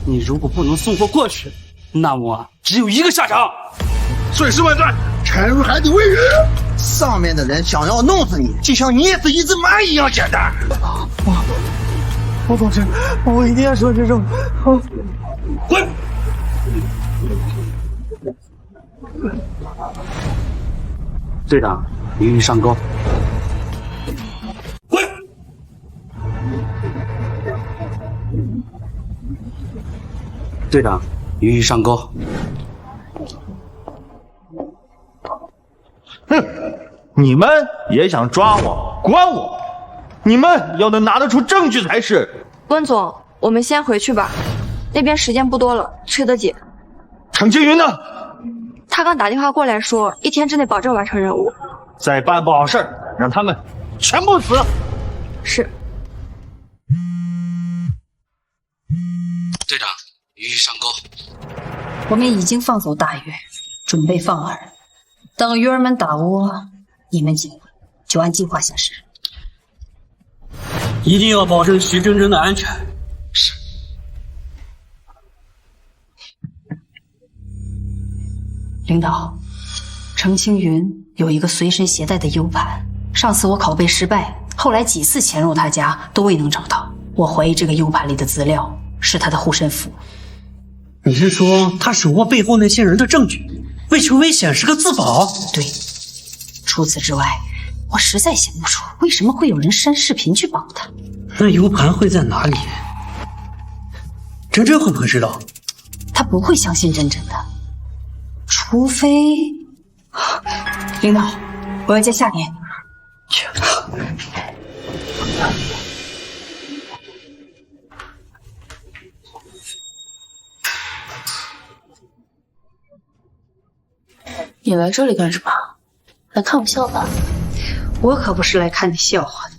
你如果不能送貨過去，那麼只有一個下場。碎屍萬段，沉入海底餵人。上面的人想要弄死你，就像捏死一隻螞蟻一樣簡單。我保證，我一定要說這種。滾！隊長，予以上鈎。滾！隊長，予以上鈎。哼，你們也想抓我、關我？你們要能拿得出證據才是。溫總，我們先回去吧，那邊時間不多了，催得緊。程青雲呢？他剛打電話過來說，1天之內保證完成任務。再辦不好事兒，讓他們全部死。是。隊長，予以上鈎。我們已經放走大魚，準備放餌。等魚兒們打窩，你們幾個就按計劃行事。一定要保證徐真真的安全。是。領導，程青雲有一個隨身攜帶的 U 盤，上次我拷貝失敗，後來幾次潛入他家都未能找到。我懷疑這個 U 盤裡的資料是他的護身符。你是說他手握背後那些人的證據？为求危險是個自保。對，除此之外，我實在想不出為什麼會有人刪視頻去保他。那 U 盤會在哪裡？珍珍會不會知道？他不會相信珍珍的，除非……領導，我要見夏蓮。你來這裡幹什麼？來看我笑話？我可不是來看你笑話的，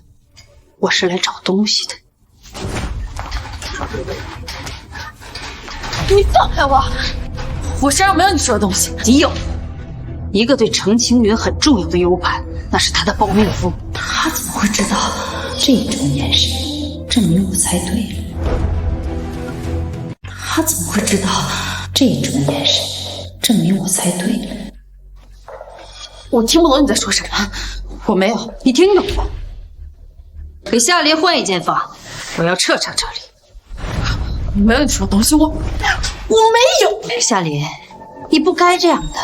我是來找東西的。你放開我！我身上沒有你說的東西。你有一個對程青雲很重要的 U 盤，那是他的保命符。他怎麼會知道這種眼神？證明我猜對了。他怎麼會知道這種眼神？證明我猜對了。我聽不懂你在說什麼。我沒有，你聽懂了？給夏蓮換一間房，我要徹查這裡。沒有你說的東西，我沒有。夏蓮，你不該這樣的，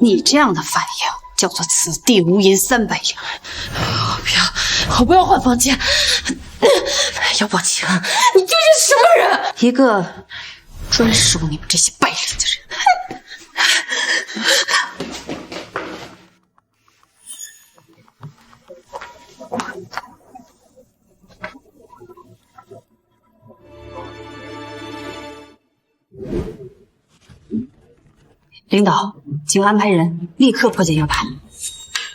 你這樣的反應叫做此地無銀三百兩。我不要換房間，要報警！你究竟是什麼人？一個專屬你們這些敗類的人。領導，請安排人立刻破解 U 盤。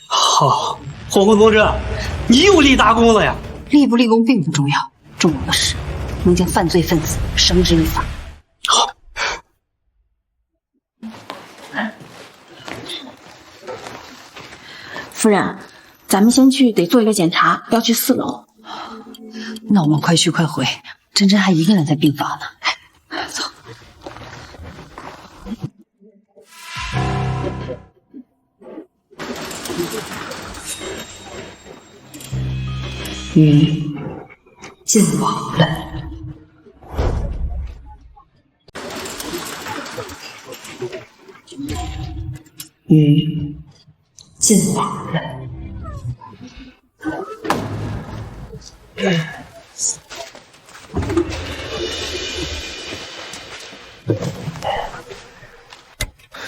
好，火紅同志，你又立大功了呀！立不立功並不重要，重要的是能將犯罪分子繩之於法。好。夫人，咱們先去，得做一個檢查，要去4樓。那我們快去快回，珍珍還一個人在病房呢。走。雲進網了。雲進網了。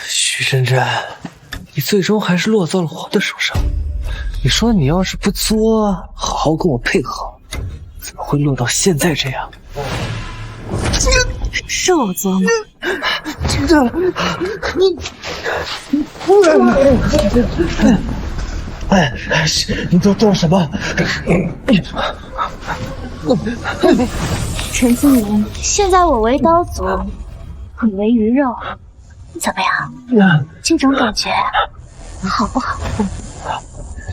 徐珍珍，你最終還是落到了我的手上。你說你要是不作，好好跟我配合，怎麼會落到現在這樣？是我作嗎？珍珍，你你都做什麼？程青雲，現在我為刀俎，你為魚肉，怎麼樣？這種感覺好不好？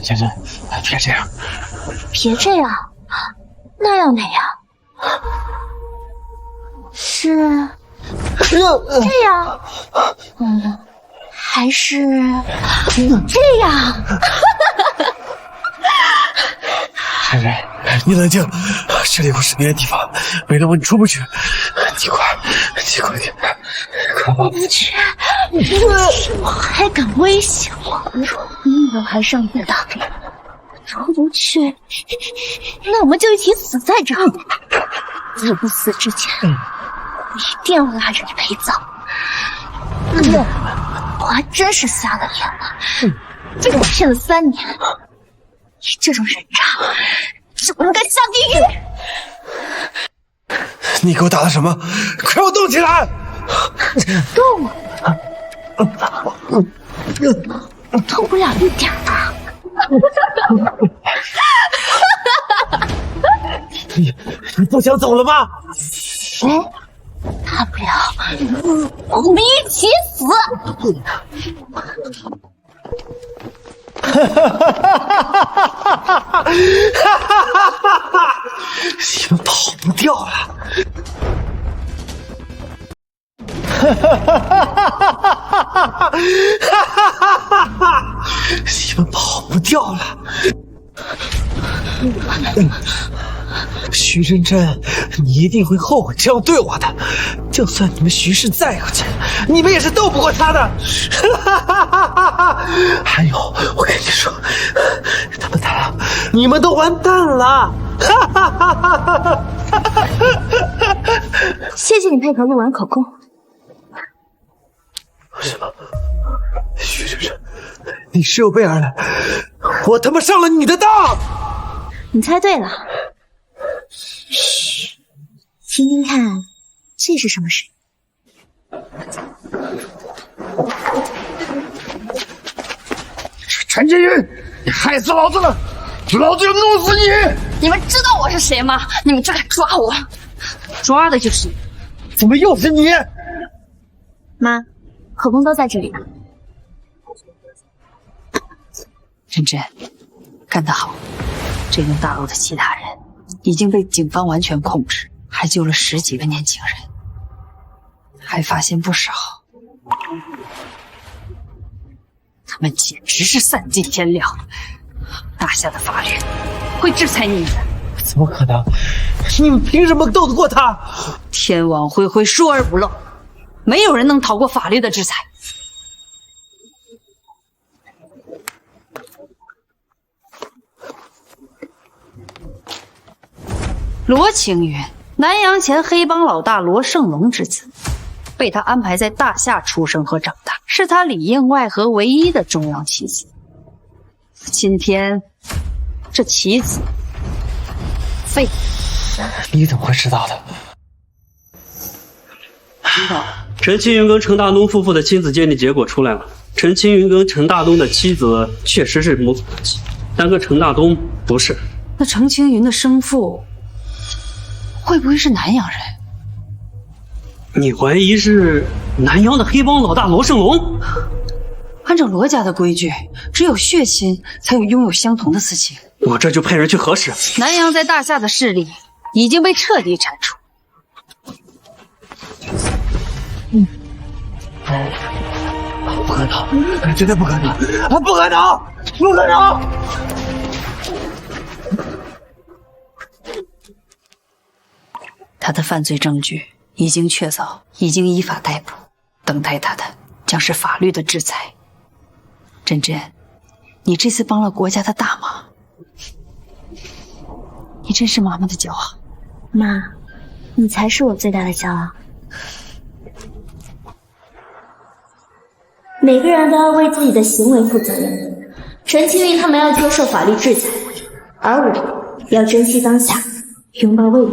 珍珍，別這樣，別這樣，那要哪樣？是這樣？還是這樣？珍珍，你冷靜，這裡不是你的地方，沒了我你出不去。你快點，快吧！出不去，我還敢威脅我？你以為我還上你的當？出不去，那我們就一起死在這兒。在不死之前，我一定要拉着你陪葬。我還真是瞎了眼了，被我騙了3年，你這種人渣就應該下地獄。你給我打的什麼？快給我動起來！動？動不了一點吧？你不想走了嗎？大不了我們一起死。你們跑不掉了。你們跑不掉了。徐珍珍，你一定會後悔這樣對我的。就算你們徐氏再有錢，你們也是鬥不過他的。還有，我跟你說，他们打了，你们都完蛋了！谢谢你配合录完口供。什么？徐先生，你是有备而来，我他妈上了你的当！你猜对了。嘘，听听看，这是什么声音？陈青云，你害死老子了！老子要弄死你！你们知道我是谁吗？你们就敢抓我，抓的就是你！怎么又是你？妈，口供都在这里呢。真真，干得好！这栋大楼的其他人已经被警方完全控制，还救了10几个年轻人，还发现不少。他们简直是散尽天良，大夏的法律会制裁你们。怎么可能？你们凭什么斗得過他？天网恢恢，疏而不漏，沒有人能逃過法律的制裁。羅青雲，南陽前黑幫老大羅勝龍之子，被他安排在大夏出生和長大，是他裡應外合唯一的重要棋子。今天，這棋子廢。你怎麼會知道的？陳青雲跟陳大東夫婦的親子鑑定結果出來了，陳青雲跟陳大東的妻子確實是母子關係，但跟陳大東不是。那程青雲的生父會不會是南陽人？你懷疑是南陽的黑幫老大羅勝龍？按照羅家的規矩，只有血親才有擁有相同的事情。我這就派人去核實。南陽在大夏的勢力已經被徹底鏟除。不可能，絕對不可能，不可能，不可能！他的犯罪證據已經確鑿，已經依法逮捕，等待他的將是法律的制裁。真真，你這次幫了國家的大忙，你真是媽媽的驕傲。媽，你才是我最大的驕傲。每個人都要為自己的行為負責任。陳青雲他們要接受法律制裁，而我要珍惜當下，擁抱未來。